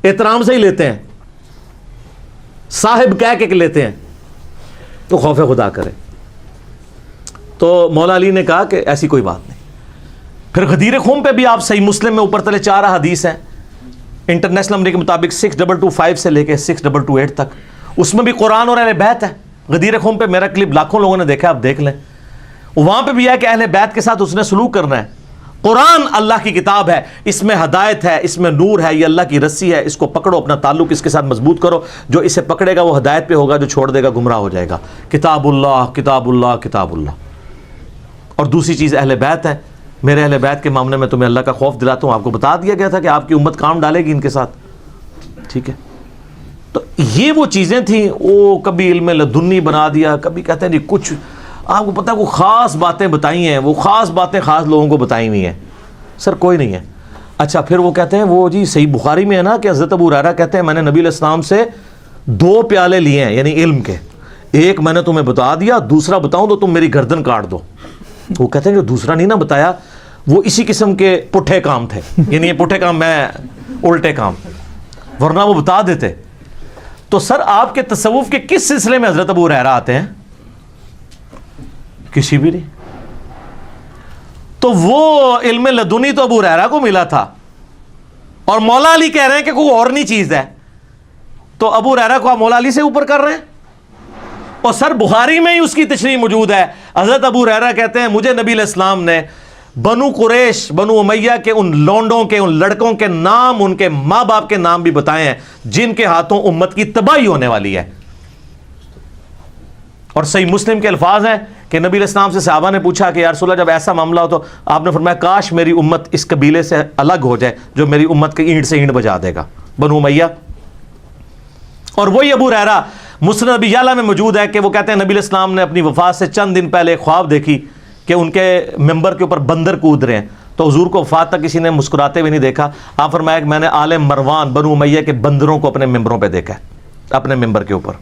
احترام سے ہی لیتے ہیں، صاحب کہہ کے لیتے ہیں، تو خوف خدا کرے۔ تو مولا علی نے کہا کہ ایسی کوئی بات نہیں۔ پھر غدیر خم پہ بھی آپ صحیح مسلم میں اوپر تلے 4 حدیث ہیں، انٹرنیشنل نمبر کے مطابق 6225 سے لے کے 6228 تک، اس میں بھی قرآن اور اہل بیت ہے۔ غدیر خم پہ میرا کلپ لاکھوں لوگوں نے دیکھا، آپ دیکھ لیں، وہاں پہ بھی ہے کہ اہل بیت کے ساتھ اس نے سلوک کرنا ہے۔ قرآن اللہ کی کتاب ہے، اس میں ہدایت ہے، اس میں نور ہے، یہ اللہ کی رسی ہے، اس کو پکڑو، اپنا تعلق اس کے ساتھ مضبوط کرو، جو اسے پکڑے گا وہ ہدایت پہ ہوگا، جو چھوڑ دے گا گمراہ ہو جائے گا۔ کتاب اللہ کتاب اللہ کتاب اللہ۔ اور دوسری چیز اہل بیت ہے، میرے اہل بیت کے معاملے میں تمہیں اللہ کا خوف دلاتا ہوں، آپ کو بتا دیا گیا تھا کہ آپ کی امت کام ڈالے گی ان کے ساتھ، ٹھیک ٹھیک ہے. تو یہ وہ چیزیں تھیں. وہ کبھی علم لدنی بنا دیا, کبھی کہتے ہیں جی کچھ آپ کو پتہ ہے کوئی خاص باتیں بتائی ہیں, وہ خاص باتیں خاص لوگوں کو بتائی ہوئی ہیں. سر کوئی نہیں ہے. اچھا پھر وہ کہتے ہیں وہ جی صحیح بخاری میں ہے نا کہ حضرت ابو ہریرہ کہتے ہیں میں نے نبی علیہ السلام سے 2 پیالے لیے ہیں یعنی علم کے, ایک میں نے تمہیں بتا دیا, دوسرا بتاؤں تو تم میری گردن کاٹ دو. وہ کہتے ہیں جو دوسرا نہیں نا بتایا وہ اسی قسم کے پٹھے کام تھے, یعنی یہ پٹھے کام میں الٹے کام, ورنہ وہ بتا دیتے. تو سر آپ کے تصوف کے کس سلسلے میں حضرت ابو ہریرہ آتے ہیں؟ کسی بھی نہیں. تو وہ علم لدنی تو ابو ہریرہ کو ملا تھا, اور مولا علی کہہ رہے ہیں کہ کوئی اور نہیں چیز ہے, تو ابو ہریرہ کو آپ مولا علی سے اوپر کر رہے ہیں. اور سر بخاری میں ہی اس کی تشریح موجود ہے. حضرت ابو ہریرہ کہتے ہیں مجھے نبی علیہ السلام نے بنو قریش بنو امیہ کے ان لونڈوں کے ان لڑکوں کے نام, ان کے ماں باپ کے نام بھی بتائے ہیں جن کے ہاتھوں امت کی تباہی ہونے والی ہے. اور صحیح مسلم کے الفاظ ہیں کہ نبی علیہ السلام سے صحابہ نے پوچھا کہ یا رسول اللہ جب ایسا معاملہ ہو تو آپ نے فرمایا کاش میری امت اس قبیلے سے الگ ہو جائے جو میری امت کی اینٹ سے اینٹ بجا دے گا, بنو امیہ. اور وہی ابو ہریرہ مسند ابی یعلا میں موجود ہے کہ وہ کہتے ہیں نبی علیہ السلام نے اپنی وفات سے چند دن پہلے خواب دیکھی کہ ان کے ممبر کے اوپر بندر کود رہے ہیں, تو حضور کو وفات تک کسی نے مسکراتے ہوئے نہیں دیکھا. آپ فرمایا کہ میں نے آل مروان بنو امیہ کے بندروں کو اپنے ممبروں پہ دیکھا ہے, اپنے ممبر کے اوپر,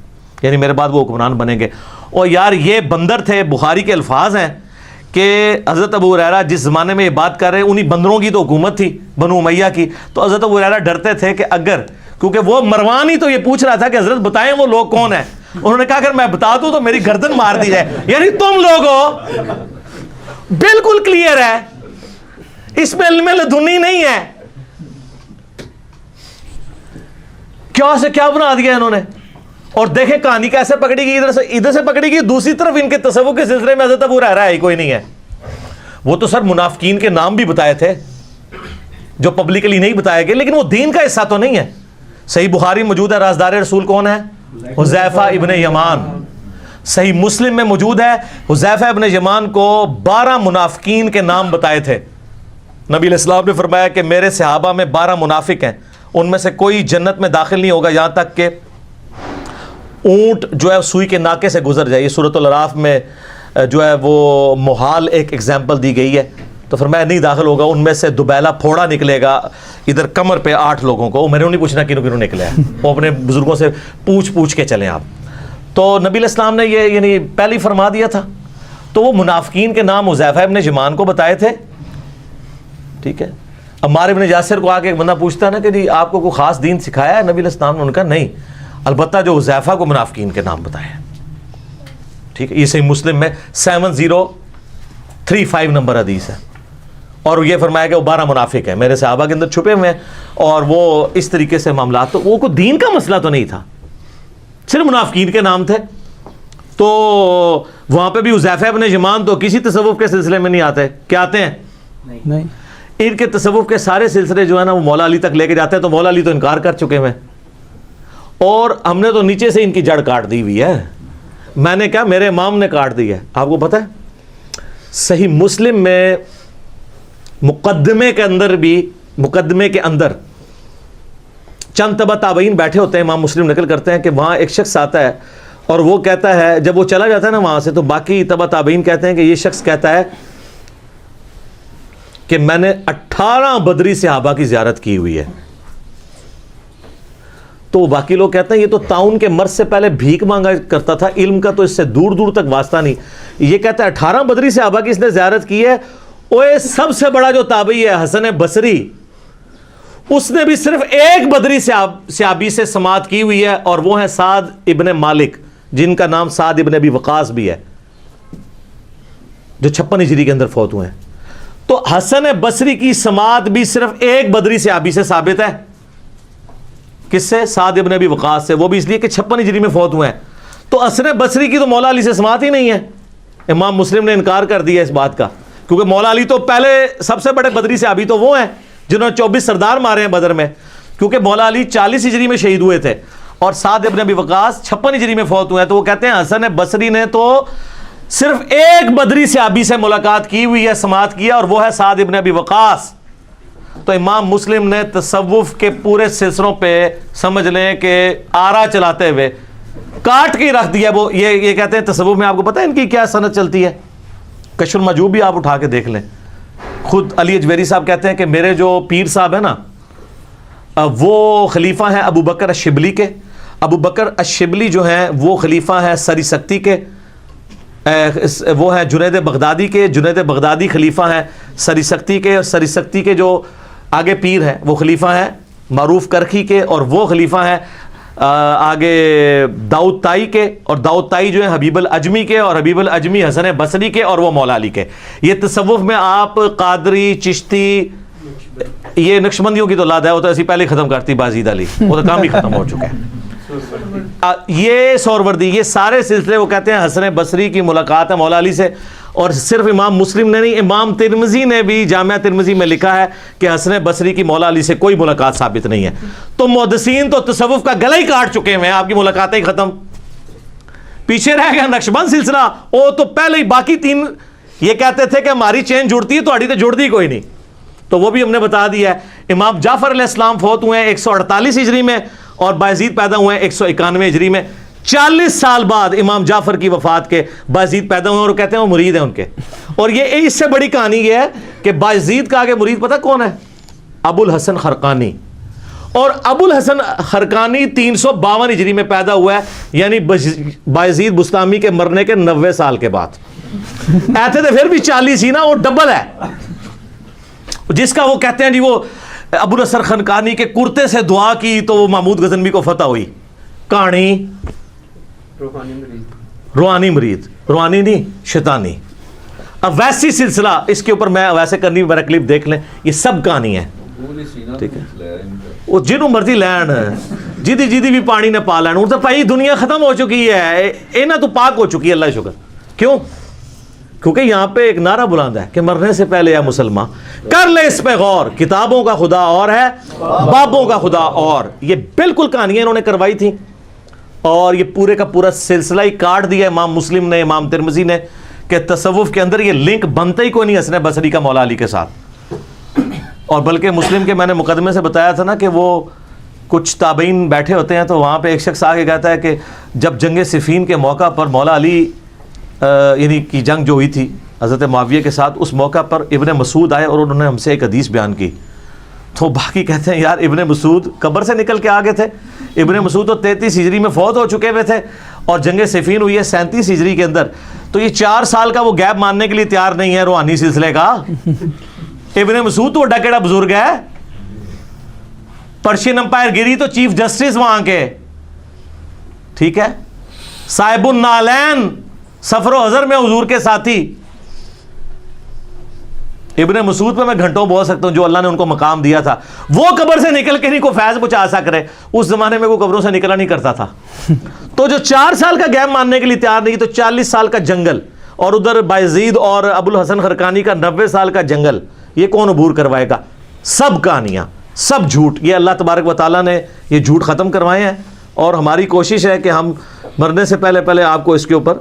یعنی میرے بعد وہ حکمران بنیں گے. اور یار یہ بندر تھے, بخاری کے الفاظ ہیں کہ حضرت ابو ہریرہ جس زمانے میں یہ بات کر رہے ہیں انہی بندروں کی تو حکومت تھی بنو امیہ کی. تو حضرت ابو ہریرہ ڈرتے تھے کہ اگر, کیونکہ وہ مروان ہی تو یہ پوچھ رہا تھا کہ حضرت بتائیں وہ لوگ کون ہیں, انہوں نے کہا اگر میں بتا دوں تو میری گردن مار دی جائے, یعنی تم لوگ ہو. بالکل کلیئر ہے, اس میں علم لدنی نہیں ہے. کیا سے کیا بنا دیا انہوں نے. اور دیکھیں کہانی کیسے پکڑی گئی, ادھر سے پکڑی گئی, دوسری طرف ان کے تصوف کے سلسلے میں حضرت ابو ہریرہ ہی کوئی نہیں ہے. وہ تو سر منافقین کے نام بھی بتائے تھے جو پبلکلی نہیں بتائے گئے, لیکن وہ دین کا حصہ تو نہیں ہے. صحیح بخاری موجود ہے رازدار رسول کون ہے؟ حذیفہ ابن یمان. صحیح مسلم میں موجود ہے حذیفہ ابن یمان کو 12 منافقین کے نام بتائے تھے. نبی علیہ السلام نے فرمایا کہ میرے صحابہ میں 12 منافق ہیں, ان میں سے کوئی جنت میں داخل نہیں ہوگا یہاں تک کہ اونٹ جو ہے سوئی کے ناکے سے گزر جائے. یہ سورۃ الاعراف میں جو ہے وہ محال ایک ایگزامپل دی گئی ہے. تو فرمایا نہیں داخل ہوگا, ان میں سے دبیلا پھوڑا نکلے گا ادھر کمر پہ 8 لوگوں کو. میں نے نہیں پوچھنا کنوں کنوں نکلے ہیں, وہ اپنے بزرگوں سے پوچھ کے چلیں آپ. تو نبی علیہ السلام نے یہ یعنی پہلے ہی فرما دیا تھا. تو وہ منافقین کے نام حذیفہ ابن یمان کو بتائے تھے. ٹھیک ہے. عمار ابن یاسر کو آ کے ایک بندہ پوچھتا ہے نا کہ جی آپ کو کوئی خاص دین سکھایا ہے نبی علیہ السلام نے؟ ان کا نہیں, البتہ جو حذیفہ کو منافقین کے نام بتائے. ٹھیک ہے. یہ صحیح مسلم میں 7035 نمبر حدیث ہے. اور یہ فرمایا کہ وہ 12 منافق ہیں میرے صحابہ کے اندر چھپے ہوئے ہیں, اور وہ اس طریقے سے معاملات. تو وہ کوئی دین کا مسئلہ تو نہیں تھا, صرف منافقین کے نام تھے. تو وہاں پہ بھی حذیفہ ابن یمان تو کسی تصوف کے سلسلے میں نہیں آتے. کیا آتے ہیں؟ نہیں. ان کے تصوف کے سارے سلسلے جو ہے نا وہ مولا علی تک لے کے جاتے ہیں. تو مولا علی تو انکار کر چکے ہیں, اور ہم نے تو نیچے سے ان کی جڑ کاٹ دی ہوئی ہے. میں نے کہا میرے امام نے کاٹ دی ہے. آپ کو پتہ ہے صحیح مسلم میں مقدمے کے اندر چند تبع تابعین بیٹھے ہوتے ہیں. امام مسلم نقل کرتے ہیں کہ وہاں ایک شخص آتا ہے اور وہ کہتا ہے, جب وہ چلا جاتا ہے نا وہاں سے, تو باقی تبع تابعین کہتے ہیں کہ یہ شخص کہتا ہے کہ میں نے 18 بدری صحابہ کی زیارت کی ہوئی ہے. تو باقی لوگ کہتے ہیں یہ تو طاعون کے مرض سے پہلے بھیک مانگا کرتا تھا, علم کا تو اس سے دور دور تک واسطہ نہیں. یہ کہتا ہے 18 بدری صحابہ کی اس نے زیارت کی ہے. اوے سب سے بڑا جو تابعی ہے حسن بصری, اس نے بھی صرف ایک بدری صحابی سے سماعت کی ہوئی ہے, اور وہ ہے سعد ابن مالک, جن کا نام سعد ابن ابی وقاص بھی ہے, جو 56 ہجری کے اندر فوت ہوئے ہیں. تو حسن بصری کی سماعت بھی صرف ایک بدری صحابی سے ثابت ہے. کس سے؟ سعد ابن ابی وقاص سے. وہ بھی اس لیے کہ 56 ہجری میں فوت ہوئے ہیں. تو حسن بصری کی تو مولا علی سے سماعت ہی نہیں ہے. امام مسلم نے انکار کر دیا اس بات کا, کیونکہ مولا علی تو پہلے سب سے بڑے بدری صحابی تو وہ ہیں جنہوں نے 24 سردار مارے ہیں بدر میں, کیونکہ مولا علی 40 ہجری میں شہید ہوئے تھے اور سعد ابن ابی وقاص 56 ہجری میں فوت ہوئے ہیں. تو وہ کہتے ہیں حسن بصری نے تو صرف ایک بدری صحابی سے ملاقات کی ہوئی ہے, سماعت کیا, اور وہ ہے سعد ابن ابی وقاص. تو امام مسلم نے تصوف کے پورے سلسلوں پہ سمجھ لیں کہ آرا چلاتے ہوئے کاٹ کے رکھ دیا. وہ یہ کہتے ہیں تصوف میں آپ کو پتہ ہے ان کی کیا سند چلتی ہے؟ کشف المجوب بھی آپ اٹھا کے دیکھ لیں. خود علی اجویری صاحب کہتے ہیں کہ میرے جو پیر صاحب ہیں نا وہ خلیفہ ہیں ابو بکر الشبلی کے. ابو بکر الشبلی جو ہیں وہ خلیفہ ہیں سری سکتی کے. وہ ہیں جنید بغدادی کے. جنید بغدادی خلیفہ ہیں سری سکتی کے. اور سری سکتی کے جو آگے پیر ہیں وہ خلیفہ ہیں معروف کرخی کے. اور وہ خلیفہ ہیں آگے داؤد تائی کے. اور داؤد تائی جو ہیں حبیب العجمی کے. اور حبیب العجمی حسن بصری کے. اور وہ مولا علی کے. یہ تصوف میں آپ قادری چشتی یہ نقشبندیوں کی تو لاد ہے وہ تو ایسی پہلے ختم کرتی بازید علی وہ تو کام ہی ختم ہو چکا ہے. یہ سوروردی یہ سارے سلسلے وہ کہتے ہیں حسن بصری کی ملاقات ہے مولا علی سے. اور صرف امام مسلم نے نہیں امام ترمذی نے بھی جامعہ ترمذی میں لکھا ہے کہ حسن بصری کی مولا علی سے کوئی ملاقات ثابت نہیں ہے. تو محدثین تو تصوف کا گلا ہی کاٹ چکے ہیں. آپ کی ملاقاتیں ہی ختم. پیچھے رہ گیا نقشبند سلسلہ. وہ تو پہلے ہی باقی تین یہ کہتے تھے کہ ہماری چین جڑتی ہے تو تو جڑتی کوئی نہیں. تو وہ بھی ہم نے بتا دیا ہے. امام جعفر علیہ السلام فوت ہوئے ہیں 148 ہجری میں اور بایزید پیدا ہوئے ہیں 191 ہجری میں. 40 سال بعد امام جعفر کی وفات کے بایزید پیدا ہوئے ہیں. اور کہتے ہیں وہ مرید ہیں ان کے. اور یہ اس سے بڑی کہانی یہ ہے کہ بایزید کا آگے مرید پتہ کون ہے؟ ابو الحسن خرقانی. اور ابو الحسن خرقانی 352 ہجری میں پیدا ہوا ہے یعنی بایزید بستامی کے مرنے کے 90 سال کے بعد. ایسے تو پھر بھی 40 ہی نا وہ ڈبل ہے. جس کا وہ کہتے ہیں جی وہ ابو الحسن خرقانی کے کرتے سے دعا کی تو وہ محمود غزنوی کو فتح ہوئی. کہانی روحانی مرید. روحانی نہیں شیطانی. اب ویسی سلسلہ اس کے اوپر میں ویسے کرنی میرا کلپ دیکھ لیں. یہ سب کہانی ہے ٹھیک ہے. وہ جنہوں مرضی لین جیدی جیدی بھی پانی نے پا لین. تو بھائی دنیا ختم ہو چکی ہے. اینا تو پاک ہو چکی ہے اللہ شکر. کیوں؟ کیونکہ یہاں پہ ایک نعرہ بلند ہے کہ مرنے سے پہلے یا مسلمان کر لے اس پہ غور. کتابوں کا خدا اور ہے بابوں کا خدا اور. یہ بالکل کہانیاں انہوں نے کروائی تھیں اور یہ پورے کا پورا سلسلہ ہی کاٹ دیا امام مسلم نے امام ترمذی نے کہ تصوف کے اندر یہ لنک بنتا ہی کوئی نہیں حسن بصری کا مولا علی کے ساتھ. اور بلکہ مسلم کے میں نے مقدمے سے بتایا تھا نا کہ وہ کچھ تابعین بیٹھے ہوتے ہیں تو وہاں پہ ایک شخص آگے کہتا ہے کہ جب جنگ صفین کے موقع پر مولا علی یعنی کی جنگ جو ہوئی تھی حضرت معاویہ کے ساتھ اس موقع پر ابن مسعود آئے اور انہوں نے ہم سے ایک حدیث بیان کی. تو باقی کہتے ہیں یار ابن مسعود قبر سے نکل کے آگے تھے. ابن مسعود تو 33 ہجری میں فوت ہو چکے ہوئے تھے اور جنگ صفین ہوئی ہے 37 ہجری کے اندر. تو یہ 4 سال کا وہ گیپ ماننے کے لیے تیار نہیں ہے روحانی سلسلے کا. ابن مسعود تو وہ ڈکیڑا بزرگ ہے. پرشین امپائر گری تو چیف جسٹس وہاں کے ٹھیک ہے. صاحب النالین سفر و حضر میں حضور کے ساتھی. ابن مسعود پہ میں گھنٹوں بول سکتا ہوں جو اللہ نے ان کو مقام دیا تھا. وہ قبر سے نکل کے نہیں کوئی فیض پہنچا سکے. اس زمانے میں کوئی قبروں سے نکلا نہیں کرتا تھا. تو جو 4 سال کا گیپ ماننے کے لیے تیار نہیں تو 40 سال کا جنگل اور ادھر بایزید اور ابو الحسن خرقانی کا 90 سال کا جنگل یہ کون عبور کروائے گا؟ سب کہانیاں سب جھوٹ. یہ اللہ تبارک و تعالیٰ نے یہ جھوٹ ختم کروائے ہیں اور ہماری کوشش ہے کہ ہم مرنے سے پہلے آپ کو اس کے اوپر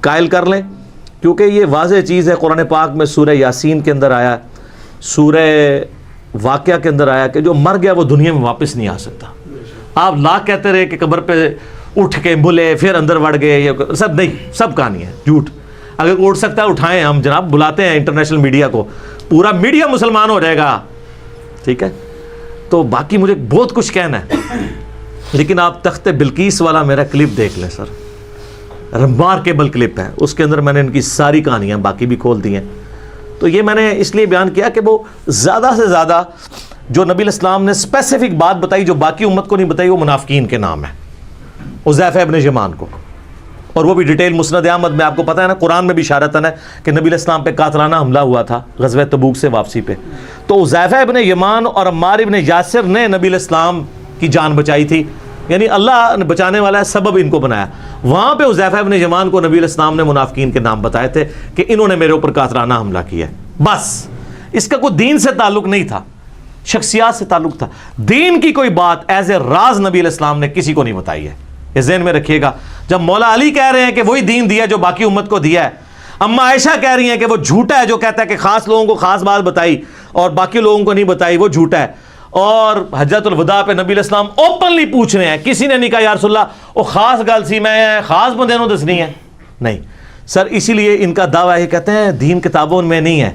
قائل کر لیں کیونکہ یہ واضح چیز ہے. قرآن پاک میں سورہ یاسین کے اندر آیا, سورہ واقعہ کے اندر آیا کہ جو مر گیا وہ دنیا میں واپس نہیں آ سکتا. آپ لاکھ کہتے رہے کہ قبر پہ اٹھ کے بلے پھر اندر بڑھ گئے یہ سب نہیں, سب کہانی ہے جھوٹ. اگر اٹھ سکتا ہے اٹھائیں, ہم جناب بلاتے ہیں انٹرنیشنل میڈیا کو, پورا میڈیا مسلمان ہو جائے گا ٹھیک ہے. تو باقی مجھے بہت کچھ کہنا ہے لیکن آپ تخت بلقیس والا میرا کلپ دیکھ لیں سر. ریمارکیبل کلپ ہے. اس کے اندر میں نے ان کی ساری کہانیاں باقی بھی کھول دی ہیں. تو یہ میں نے اس لیے بیان کیا کہ وہ زیادہ سے زیادہ جو نبی الاسلام نے اسپیسیفک بات بتائی جو باقی امت کو نہیں بتائی وہ منافقین کے نام ہے. حذیفہ ابن یمان کو, اور وہ بھی ڈیٹیل مسند احمد میں آپ کو پتہ ہے نا قرآن میں بھی اشارتاً ہے کہ نبی الاسلام پہ قاتلانہ حملہ ہوا تھا غزوہ تبوک سے واپسی پہ. تو حذیفہ ابن یمان اور عمار ابن یاسر نے نبی الاسلام کی جان بچائی تھی. یعنی اللہ نے بچانے والا ہے, سبب ان کو بنایا. وہاں پہ حذیفہ ابن یمان کو نبی الاسلام نے منافقین کے نام بتائے تھے کہ انہوں نے میرے اوپر قاتلانہ حملہ کیا ہے. بس اس کا کوئی دین سے تعلق نہیں تھا, شخصیات سے تعلق تھا. دین کی کوئی بات ایز اے راز نبی علیہ السلام نے کسی کو نہیں بتائی ہے. یہ ذہن میں رکھیے گا. جب مولا علی کہہ رہے ہیں کہ وہی دین دیا جو باقی امت کو دیا ہے, اما عائشہ کہہ رہی ہیں کہ وہ جھوٹا ہے جو کہتا ہے کہ خاص لوگوں کو خاص بات بتائی, اور باقی لوگوں کو نہیں بتائی وہ جھوٹا ہے. اور حجۃ الوداع پہ نبی علیہ السلام اوپنلی پوچھ رہے ہیں, کسی نے نہیں کہا یا رسول اللہ وہ خاص گل سی میں خاص بندے نوں دسنی ہے, نہیں سر. اسی لیے ان کا دعویٰ یہ کہتے ہیں دین کتابوں میں نہیں ہے,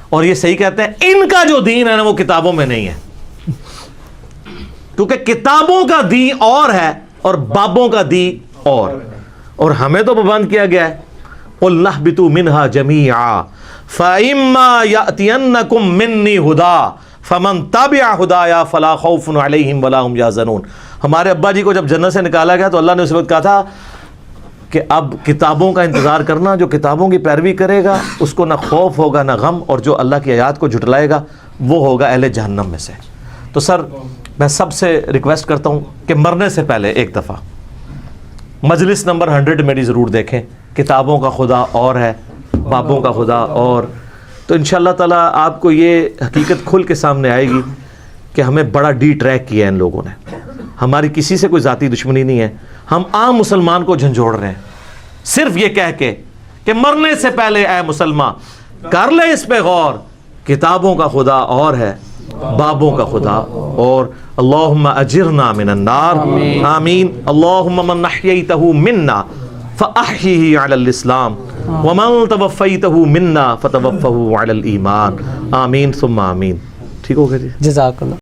اور یہ صحیح کہتے ہیں ان کا جو دین ہے نا وہ کتابوں میں نہیں ہے, کیونکہ کتابوں کا دین اور ہے اور بابوں کا دین اور ہمیں تو پابند کیا گیا ہے قُلْ نَهْبِطُوا مِنْهَا جَمِيعًا فَإِمَّا يَأْتِيَنَّكُم مِّنِّي هُدًى فَمَن تَبِعَ هُدَايَا فَلَا خَوْفٌ عَلَيْهِمْ وَلَا هُمْ يَحْزَنُونَ. ہمارے ابا جی کو جب جنت سے نکالا گیا تو اللہ نے اس وقت کہا تھا کہ اب کتابوں کا انتظار کرنا, جو کتابوں کی پیروی کرے گا اس کو نہ خوف ہوگا نہ غم, اور جو اللہ کی آیات کو جھٹلائے گا وہ ہوگا اہل جہنم میں سے. تو سر میں سب سے ریکویسٹ کرتا ہوں کہ مرنے سے پہلے ایک دفعہ مجلس نمبر 100 میری ضرور دیکھیں. کتابوں کا خدا اور ہے, بابوں کا خدا اور, تو انشاءاللہ تعالیٰ آپ کو یہ حقیقت کھل کے سامنے آئے گی کہ ہمیں بڑا ڈی ٹریک کیا ہے ان لوگوں نے. ہماری کسی سے کوئی ذاتی دشمنی نہیں ہے, ہم عام مسلمان کو جھنجھوڑ رہے ہیں صرف یہ کہہ کے کہ مرنے سے پہلے اے مسلمان کر لے اس پہ غور, کتابوں کا خدا اور ہے, بابوں کا خدا اور. اللہم اجرنا من النار آمین. اللہم من احییتہ منا فاحیہ علی الاسلام ومن توفیتہ منا فتوفہ علی الایمان آمین ثم آمین. ٹھیک ہو گیا جی, جزاک اللہ.